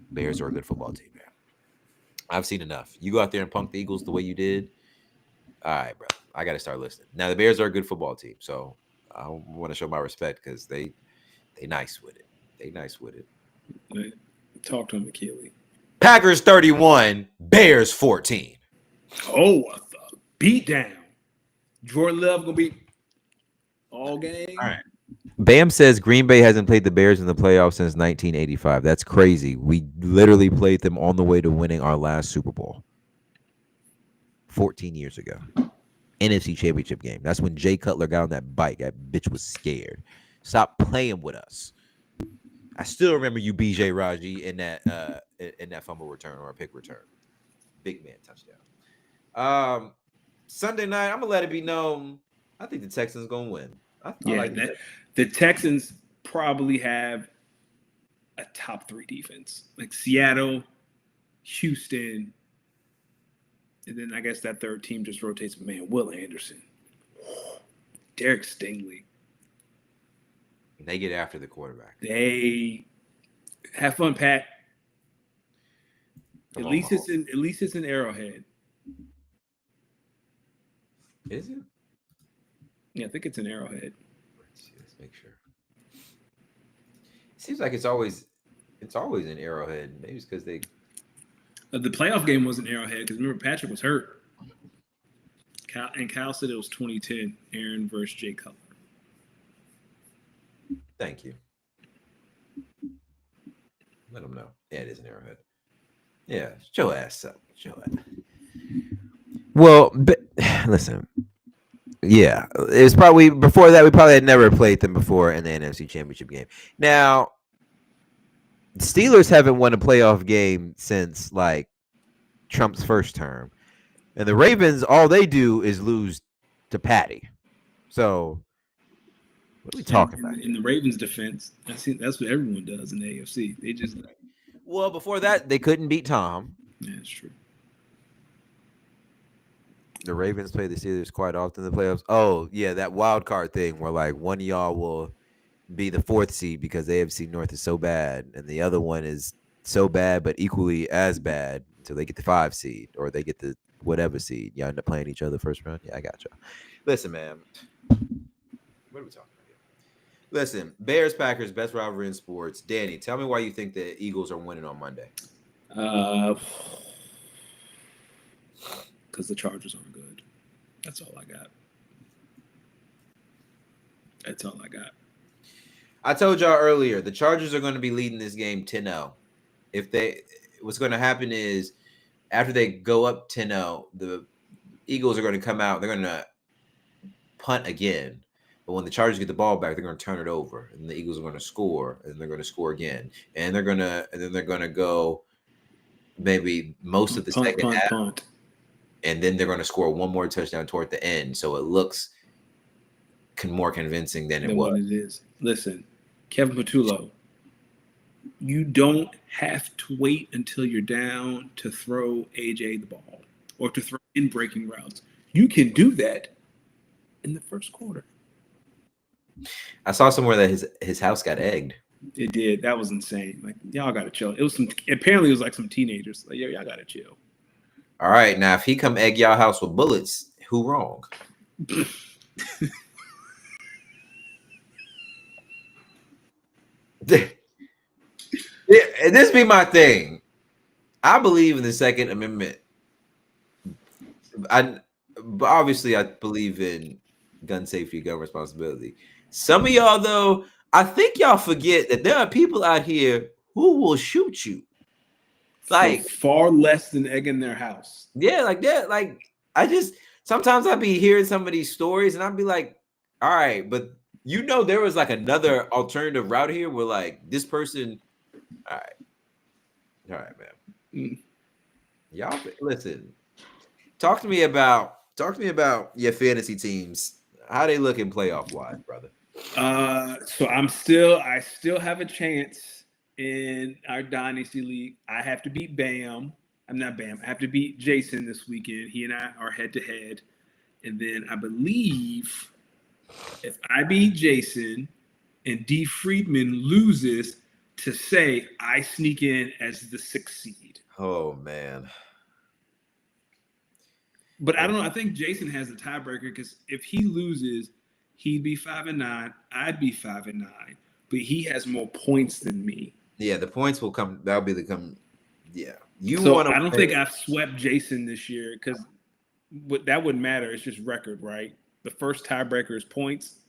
S1: Bears are a good football team, man. I've seen enough. You go out there and punk the Eagles the way you did. All right, bro. I got to start listening. Now, the Bears are a good football team, so I want to show my respect because they nice with it. They nice with it.
S2: Talk to him, McKeely.
S1: Packers 31, Bears 14.
S2: Oh, a beat down. Jordan Love going to be all game.
S1: All right. Bam says Green Bay hasn't played the Bears in the playoffs since 1985. That's crazy. We literally played them on the way to winning our last Super Bowl 14 years ago. NFC Championship game. That's when Jay Cutler got on that bike. That bitch was scared. Stop playing with us. I still remember you, BJ Raji, in that fumble return or a pick return. Big man touchdown. Sunday night, I'm gonna let it be known. I think the Texans gonna win.
S2: The Texans probably have a top 3 defense, like Seattle, Houston, and then I guess that third team just rotates. Man, Will Anderson, Derek Stingley.
S1: They get after the quarterback.
S2: They have fun, Pat. At least it's in Arrowhead.
S1: Is it?
S2: Yeah, I think it's an Arrowhead.
S1: Let's make sure. It seems like it's always in Arrowhead. Maybe it's because they.
S2: The playoff game wasn't Arrowhead because remember Patrick was hurt. Kyle said it was 2010, Aaron versus Jay Cutler.
S1: Thank you. Let them know. Yeah, it is an Arrowhead. Yeah, show ass up. Show it. Well, but, listen. Yeah, it was probably before that. We probably had never played them before in the NFC Championship game. Now, the Steelers haven't won a playoff game since like Trump's first term, and the Ravens, all they do is lose to Patty. So, what are we talking about?
S2: In the Ravens' defense, that's what everyone does in the AFC. They just
S1: before that, they couldn't beat Tom.
S2: Yeah, that's true.
S1: The Ravens play the Steelers quite often in the playoffs. Oh, yeah, that wild card thing where like one of y'all will be the 4th seed because AFC North is so bad, and the other one is so bad but equally as bad until they get the 5 seed or they get the whatever seed. Y'all end up playing each other first round. Yeah, I got you. Listen, man. What are we talking about here? Listen, Bears Packers best rivalry in sports. Danny, tell me why you think the Eagles are winning on Monday.
S2: Because the Chargers aren't good. That's all I got. That's all I got.
S1: I told y'all earlier, the Chargers are going to be leading this game 10-0. What's going to happen is after they go up 10-0, the Eagles are going to come out. They're going to punt again. But when the Chargers get the ball back, they're going to turn it over, and the Eagles are going to score, and they're going to score again, and they're going to go maybe most of the second half, and then they're going to score one more touchdown toward the end, so it looks more convincing than it was.
S2: What it is. Listen, Kevin Patullo, you don't have to wait until you're down to throw AJ the ball or to throw in breaking routes. You can do that in the first quarter.
S1: I saw somewhere that his house got egged.
S2: It did. That was insane. Like, y'all gotta chill. Apparently it was like some teenagers. Like, yo, y'all gotta chill.
S1: All right, now if he come egg y'all house with bullets, who wrong? Yeah, and this be my thing. I believe in the Second Amendment. Obviously I believe in gun safety, gun responsibility. Some of y'all, though, I think y'all forget that there are people out here who will shoot you. Like,
S2: for far less than egging their house.
S1: Yeah, like that. Like, sometimes I'd be hearing some of these stories and I'd be like, all right, but there was like another alternative route here where like this person, all right, man. Y'all listen. Talk to me about your fantasy teams. How they looking playoff wise, brother?
S2: So I still have a chance in our dynasty league. I have to beat Bam. I'm not Bam. I have to beat Jason this weekend. He and I are head to head. And then I believe if I beat Jason and D Friedman loses, to say I sneak in as the 6th seed.
S1: Oh man.
S2: But I don't know. I think Jason has the tiebreaker because if he loses, he'd be 5-9. I'd be 5-9. But he has more points than me.
S1: Yeah, the points will come. That'll be the come. Yeah,
S2: I don't think I've swept Jason this year because that wouldn't matter. It's just record, right? The first tiebreaker is points.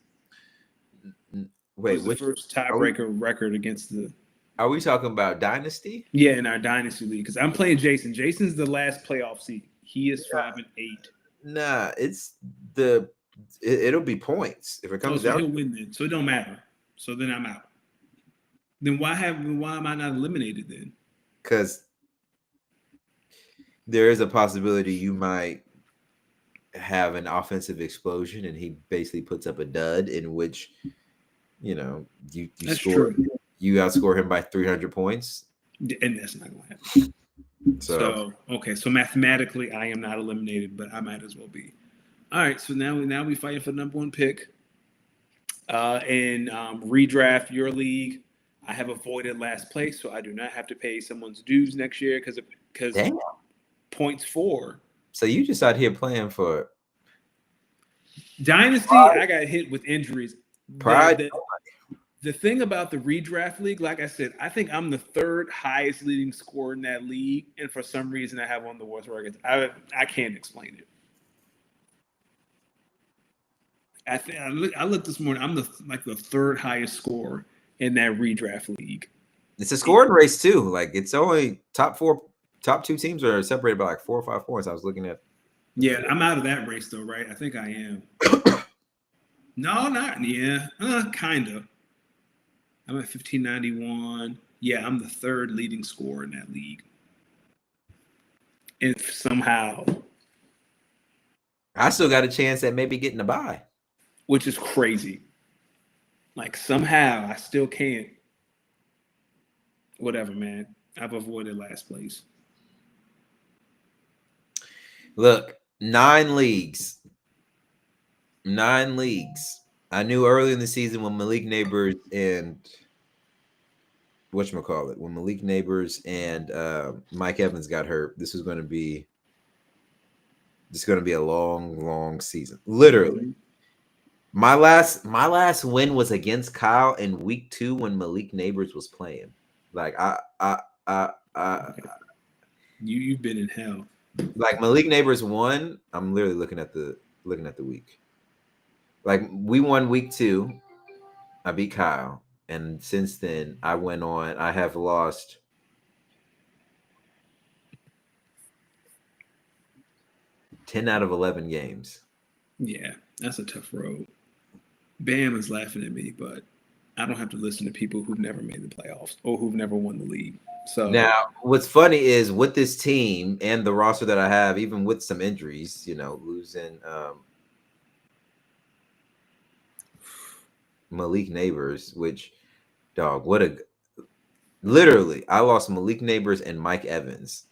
S1: Wait,
S2: the first tiebreaker record against the?
S1: Are we talking about dynasty?
S2: Yeah, in our dynasty league because I'm playing Jason. Jason's the last playoff seed. He is 5-8.
S1: Nah, it'll be points if it comes down.
S2: He'll win then, so it don't matter. So then I'm out. Then why am I not eliminated then?
S1: Because there is a possibility you might have an offensive explosion, and he basically puts up a dud in which you score. True. You outscore him by 300 points,
S2: and that's not going to happen. So mathematically, I am not eliminated, but I might as well be. All right, so now we fighting for the number 1 pick. In redraft your league, I have avoided last place, so I do not have to pay someone's dues next year because points 4.
S1: So you just out here playing for
S2: dynasty. Pride. I got hit with injuries.
S1: Pride.
S2: The thing about the redraft league, like I said, I think I'm the 3rd highest leading scorer in that league, and for some reason I have one of the worst records. I can't explain it. I looked this morning. I'm the 3rd highest scorer in that redraft league.
S1: It's a scoring race too. Like it's only top 2 teams are separated by like 4 or 5 points. I was looking at.
S2: Yeah, I'm out of that race though, right? I think I am. No, not yeah, kind of. I'm at 1591. Yeah, I'm the 3rd leading scorer in that league. And somehow,
S1: I still got a chance at maybe getting a bye.
S2: Which is crazy. Like somehow I still can't. Whatever, man. I've avoided last place.
S1: Look, 9 leagues. 9 leagues. I knew early in the season when Malik Neighbors and whatchamacallit, when Malik Neighbors and Mike Evans got hurt, this is going to be a long season. Literally. My last win was against Kyle in week 2 when Malik Neighbors was playing. Like
S2: you've been in hell.
S1: Like Malik Neighbors won. I'm literally looking at the week. Like we won week 2. I beat Kyle, and since then I went on. I have lost 10 out of 11 games.
S2: Yeah, that's a tough road. Bam is laughing at me, but I don't have to listen to people who've never made the playoffs or who've never won the league. So
S1: now, what's funny is with this team and the roster that I have, even with some injuries, losing Malik Neighbors, which, dog, literally, I lost Malik Neighbors and Mike Evans,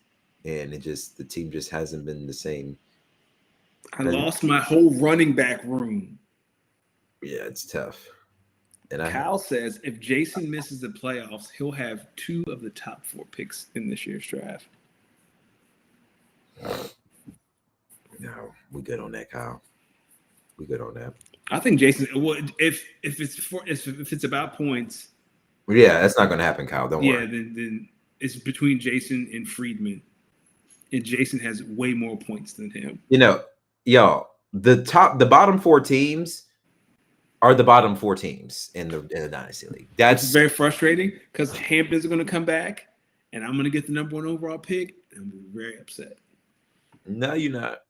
S1: and the team just hasn't been the same.
S2: I lost my whole running back room.
S1: Yeah, it's tough. And
S2: Kyle says if Jason misses the playoffs, he'll have 2 of the top 4 picks in this year's draft.
S1: No, we good on that, Kyle. We good on that.
S2: I think Jason. Well, if it's about points,
S1: yeah, that's not going to happen, Kyle. Don't worry.
S2: Yeah, then it's between Jason and Friedman, and Jason has way more points than him.
S1: Y'all, the bottom 4 teams are the bottom 4 teams in the Dynasty League. That's
S2: very frustrating because Hampton's going to come back, and I'm going to get the number 1 overall pick, and I'm going to be very upset.
S1: No, you're not.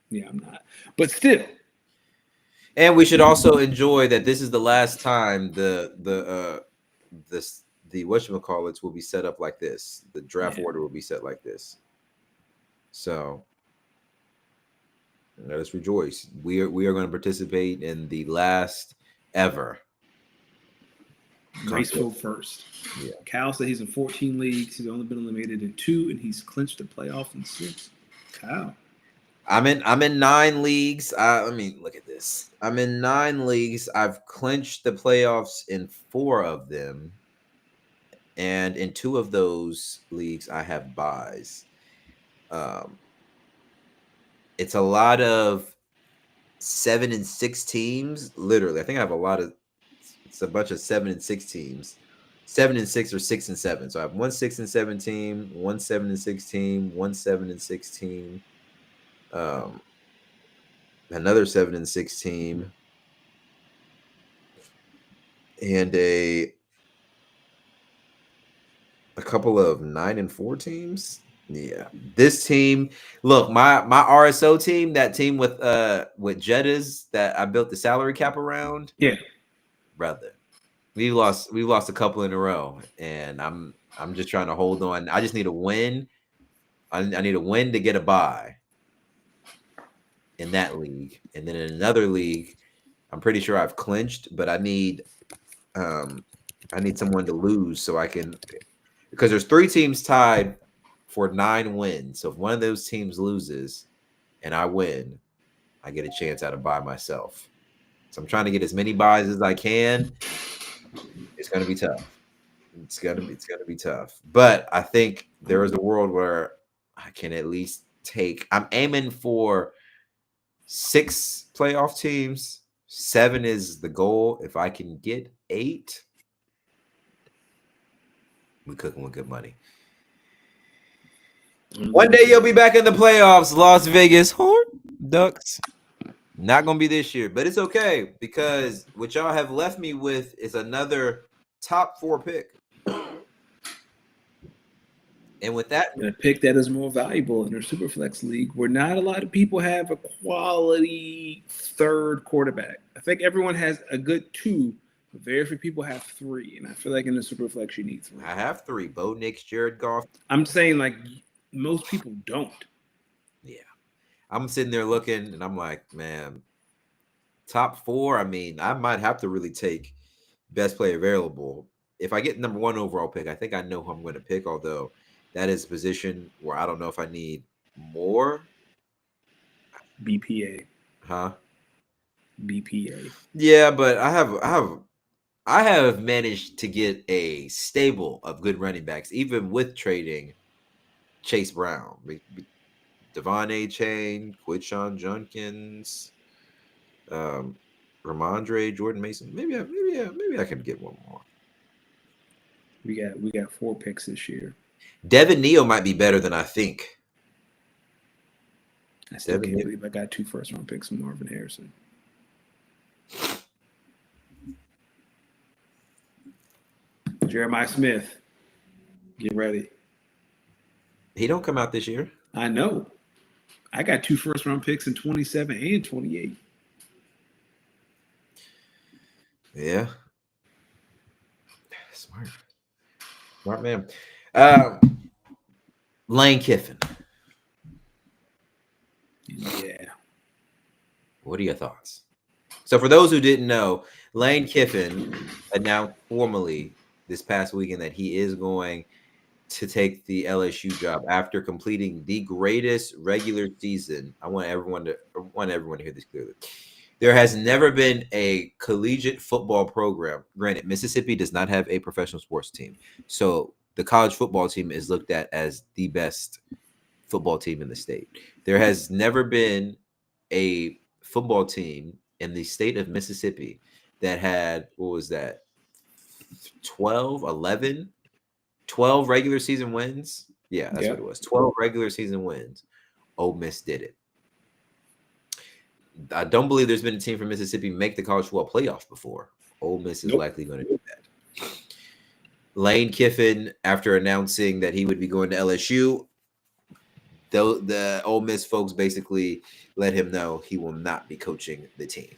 S2: Yeah, I'm not. But still.
S1: And we should also enjoy that this is the last time the whatchamacallits will be set up like this. The draft order will be set like this. So let us rejoice. We are going to participate in the last ever
S2: graceful first.
S1: Yeah.
S2: Cal said he's in 14 leagues. He's only been eliminated in 2, and he's clinched a playoff in 6. Kyle.
S1: I'm in 9 leagues. Let me look at this. I'm in 9 leagues. I've clinched the playoffs in 4 of them, and in 2 of those leagues, I have buys. It's a lot of 7 and 6 teams. Literally, I think I have it's a bunch of 7 and 6 teams. 7 and 6 or 6 and 7. So I have 1 6 and 7 team, 1 7 and 6 team, 1 7 and 6 team. Another 7 and 6 team, and a couple of 9 and 4 teams. Yeah, this team. Look, my RSO team, that team with Jettas that I built the salary cap around.
S2: Yeah,
S1: brother, we've lost a couple in a row, and I'm just trying to hold on. I just need a win. I need a win to get a bye in that league, and then in another league, I'm pretty sure I've clinched, but I need someone to lose so I can, because there's 3 teams tied for 9 wins. So if one of those teams loses and I win, I get a chance at a bye myself. So I'm trying to get as many buys as I can. It's gonna be tough. It's gonna be tough. But I think there is a world where I can at least take. I'm aiming for 6 playoff teams. 7 is the goal. If I can get 8, we cooking with good money. One day you'll be back in the playoffs, Las Vegas Horn Ducks. Not gonna be this year, but it's okay because what y'all have left me with is another top 4 pick. And with that,
S2: a pick that is more valuable in our Superflex league, where not a lot of people have a quality 3rd quarterback. I think everyone has a good 2, but very few people have 3. And I feel like in the Superflex, you need 3.
S1: I have 3: Bo Nix, Jared Goff.
S2: I'm saying like most people don't.
S1: Yeah, I'm sitting there looking, and I'm like, man, top 4. I mean, I might have to really take best player available. If I get number 1 overall pick, I think I know who I'm going to pick. Although that is a position where I don't know if I need more
S2: BPA.
S1: Huh?
S2: BPA.
S1: Yeah, but I have I have managed to get a stable of good running backs, even with trading Chase Brown, Devon A. Chain, Quinshon Junkins, Ramondre, Jordan Mason. Maybe I can get one more.
S2: We got 4 picks this year.
S1: Devin Neal might be better than I think.
S2: I still can't believe I got 2 first-round picks from Marvin Harrison. Jeremiah Smith, get ready.
S1: He don't come out this year.
S2: I know. I got 2 first-round picks in 27 and 28.
S1: Yeah. Smart man. Lane Kiffin.
S2: Yeah.
S1: What are your thoughts? So for those who didn't know, Lane Kiffin announced formally this past weekend that he is going to take the LSU job after completing the greatest regular season. I want everyone to hear this clearly. There has never been a collegiate football program. Granted, Mississippi does not have a professional sports team. So the college football team is looked at as the best football team in the state. There has never been a football team in the state of Mississippi that had, 12 regular season wins. Yeah, that's what it was. 12 regular season wins. Ole Miss did it. I don't believe there's been a team from Mississippi make the college football playoff before. Ole Miss is likely going to do that. Lane Kiffin, after announcing that he would be going to LSU, the Ole Miss folks basically let him know he will not be coaching the team.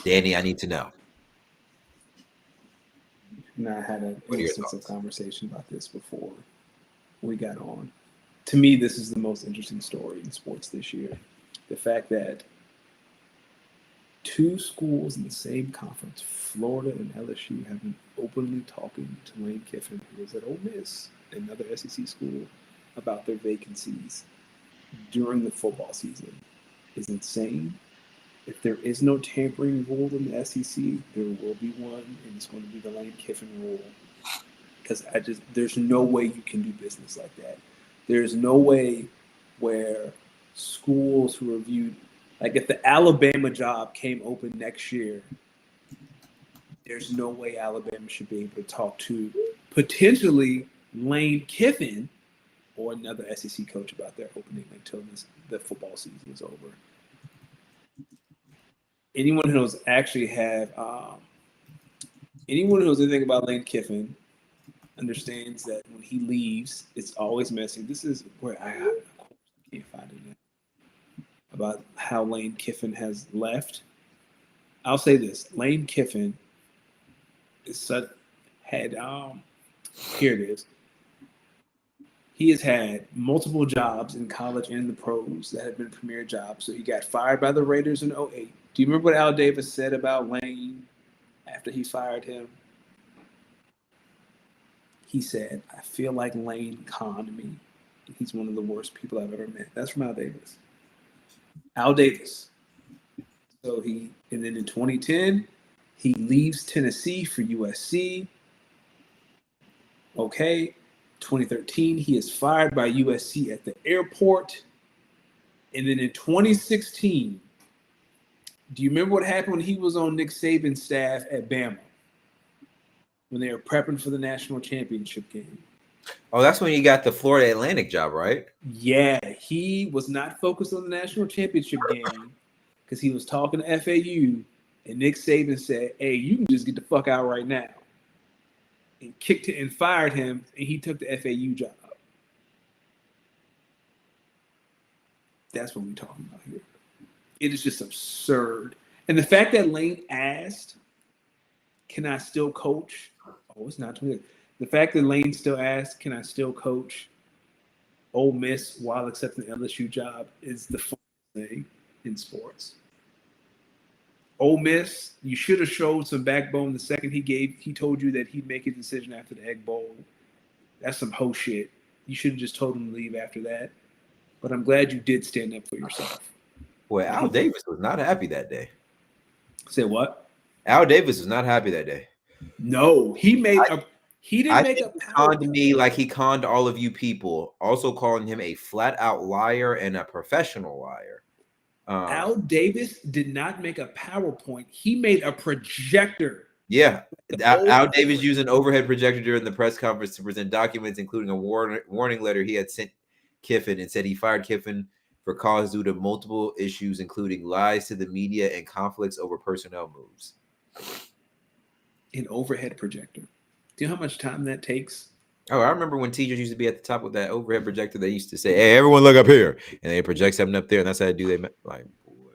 S1: Danny, I need to know.
S2: I had an extensive conversation about this before we got on. To me, this is the most interesting story in sports this year. The fact that 2 schools in the same conference, Florida and LSU, have been openly talking to Lane Kiffin, who is at Ole Miss, another SEC school, about their vacancies during the football season is insane. If there is no tampering rule in the SEC, there will be one, and it's going to be the Lane Kiffin rule. Because there's no way you can do business like that. There's no way where schools who are viewed, like if the Alabama job came open next year, there's no way Alabama should be able to talk to potentially Lane Kiffin or another SEC coach about their opening until the football season is over. Anyone who knows anything about Lane Kiffin understands that when he leaves, it's always messy. This is where I can't find it now. About how Lane Kiffin has left. I'll say this: Lane Kiffin here it is. He has had multiple jobs in college and in the pros that have been premier jobs. So he got fired by the Raiders in 2008. Do you remember what Al Davis said about Lane after he fired him? He said, "I feel like Lane conned me. He's one of the worst people I've ever met." That's from Al Davis. Al Davis. So and then in 2010, he leaves Tennessee for USC. Okay. 2013, he is fired by USC at the airport. And then in 2016, do you remember what happened when he was on Nick Saban's staff at Bama? When they were prepping for the national championship game.
S1: Oh, that's when you got the Florida Atlantic job, right?
S2: Yeah, he was not focused on the national championship game because he was talking to FAU, and Nick Saban said, "Hey, you can just get the fuck out right now." And kicked it and fired him, and he took the FAU job. That's what we're talking about here. It is just absurd. And the fact that Lane asked, "Can I still coach?" Oh, it's not too good. The fact that Lane still asked, "Can I still coach Ole Miss while accepting the LSU job?" is the funniest thing in sports. Ole Miss, you should have showed some backbone the second he told you that he'd make a decision after the Egg Bowl. That's some hoe shit. You should have just told him to leave after that. But I'm glad you did stand up for yourself.
S1: Boy, Al Davis was not happy that day.
S2: Say what?
S1: Al Davis was not happy that day.
S2: No, he didn't make a
S1: He
S2: power
S1: conned me like he conned all of you people, also calling him a flat out liar and a professional liar.
S2: Al Davis did not make a PowerPoint. He made a projector.
S1: Yeah. Al Davis used an overhead projector during the press conference to present documents, including a warning letter he had sent Kiffin, and said he fired Kiffin for cause due to multiple issues, including lies to the media and conflicts over personnel moves.
S2: An overhead projector. Do you know how much time that takes?
S1: Oh, I remember when teachers used to be at the top with that overhead projector. They used to say, "Hey, everyone, look up here," and they project something up there, and that's how they do. They like, boy.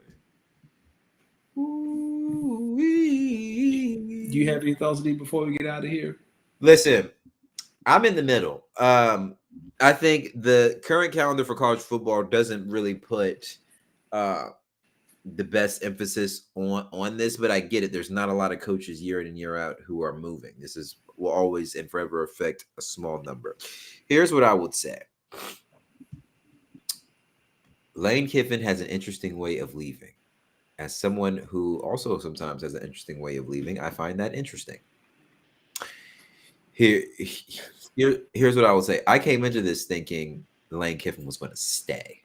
S2: Do you have any thoughts, D, before we get out of here?
S1: Listen, I'm in the middle. I think the current calendar for college football doesn't really put the best emphasis on this, but I get it. There's not a lot of coaches year in and year out who are moving. This will always and forever affect a small number. Here's what I would say. Lane Kiffin has an interesting way of leaving. As someone who also sometimes has an interesting way of leaving, I find that interesting. Here's what I would say. I came into this thinking Lane Kiffin was going to stay.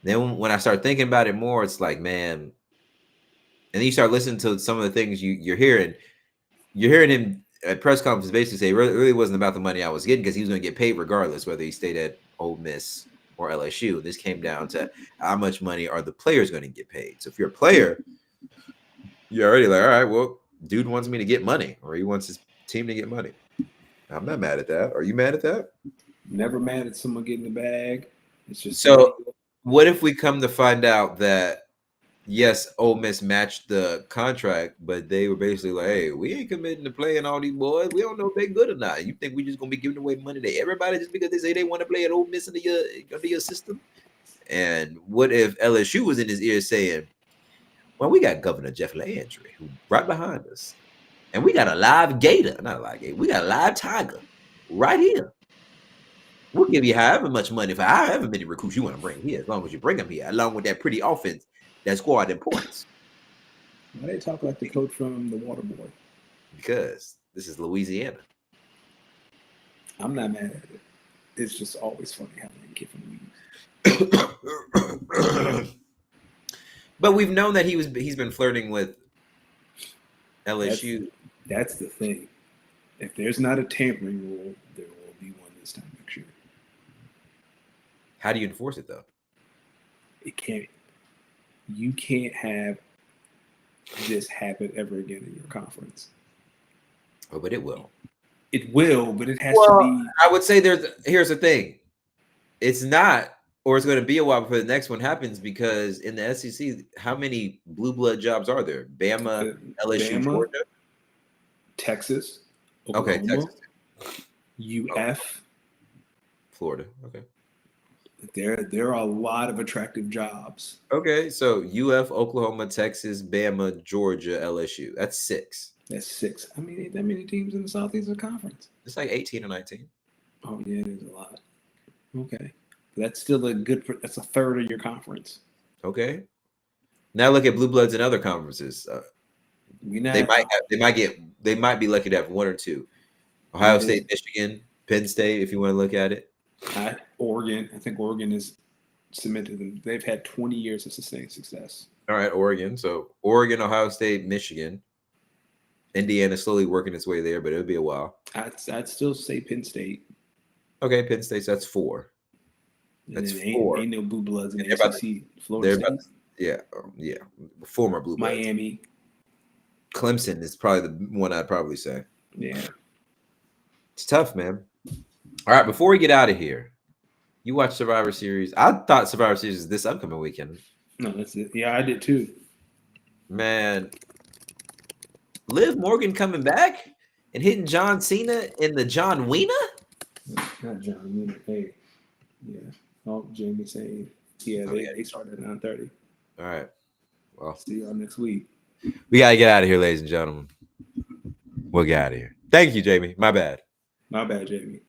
S1: Then when I start thinking about it more, it's like, man, and then you start listening to some of the things you're hearing. You're hearing him at press conferences basically say it really wasn't about the money I was getting, because he was going to get paid regardless whether he stayed at Ole Miss or LSU. This came down to how much money are the players going to get paid. So if you're a player, you're already like, all right, well, dude wants me to get money, or he wants his team to get money. I'm not mad at that. Are you mad at that?
S2: Never mad at someone getting the bag. It's just
S1: so. What if we come to find out that, yes, Ole Miss matched the contract, but they were basically like, hey, we ain't committing to playing all these boys. We don't know if they're good or not. You think we just going to be giving away money to everybody just because they say they want to play at Ole Miss under your system? And what if LSU was in his ear saying, well, we got Governor Jeff Landry who right behind us, and we got a live gator, not a live gator, we got a live tiger right here. We'll give you however much money for however many recruits you want to bring here, as long as you bring them here, along with that pretty offense, that squad and points.
S2: Why they talk like the coach from the Water Boy?
S1: Because this is Louisiana.
S2: I'm not mad at it. It's just always funny how Lane Kiffin
S1: leaves. But we've known that he's been flirting with LSU.
S2: That's the thing. If there's not a tampering rule, there will be one this time next year.
S1: How do you enforce it, though?
S2: You can't have this happen ever again in your conference.
S1: Oh, but it will.
S2: It will, but it has to be.
S1: I would say here's the thing. It's not, or it's going to be a while before the next one happens, because in the SEC, how many blue blood jobs are there? Bama, LSU, Georgia?
S2: Texas.
S1: Oklahoma, okay, Texas.
S2: UF.
S1: Florida. Okay.
S2: There are a lot of attractive jobs.
S1: Okay, so UF, Oklahoma, Texas, Bama, Georgia, LSU. That's 6.
S2: That's 6. I mean, ain't that many teams in the Southeastern Conference?
S1: It's like 18 or 19.
S2: Oh yeah, it is a lot. Okay, that's still that's a third of your conference.
S1: Okay. Now look at blue bloods in other conferences. They might be lucky to have 1 or 2. Ohio State, Michigan, Penn State, if you want to look at it.
S2: Oregon. I think Oregon is submitted them. They've had 20 years of sustained success.
S1: All right, Oregon. So Oregon, Ohio State, Michigan. Indiana slowly working its way there, but it'll be a while.
S2: I'd still say Penn State.
S1: Okay, Penn State. So that's 4. That's 4.
S2: Ain't no blue bloods in the SEC. Florida State.
S1: Yeah. Former blue bloods.
S2: Miami.
S1: Clemson is probably the one I'd probably say.
S2: Yeah.
S1: It's tough, man. All right, before we get out of here, you watched Survivor Series. I thought Survivor Series is this upcoming weekend.
S2: No, that's it. Yeah, I did too.
S1: Man, Liv Morgan coming back and hitting John Cena in the John Wiener?
S2: Not John Wiener. Hey, yeah. Oh, Jamie saying, yeah, they started at 9:30.
S1: All right. Well,
S2: see y'all next week.
S1: We got to get out of here, ladies and gentlemen. We'll get out of here. Thank you, Jamie. My bad.
S2: My bad, Jamie.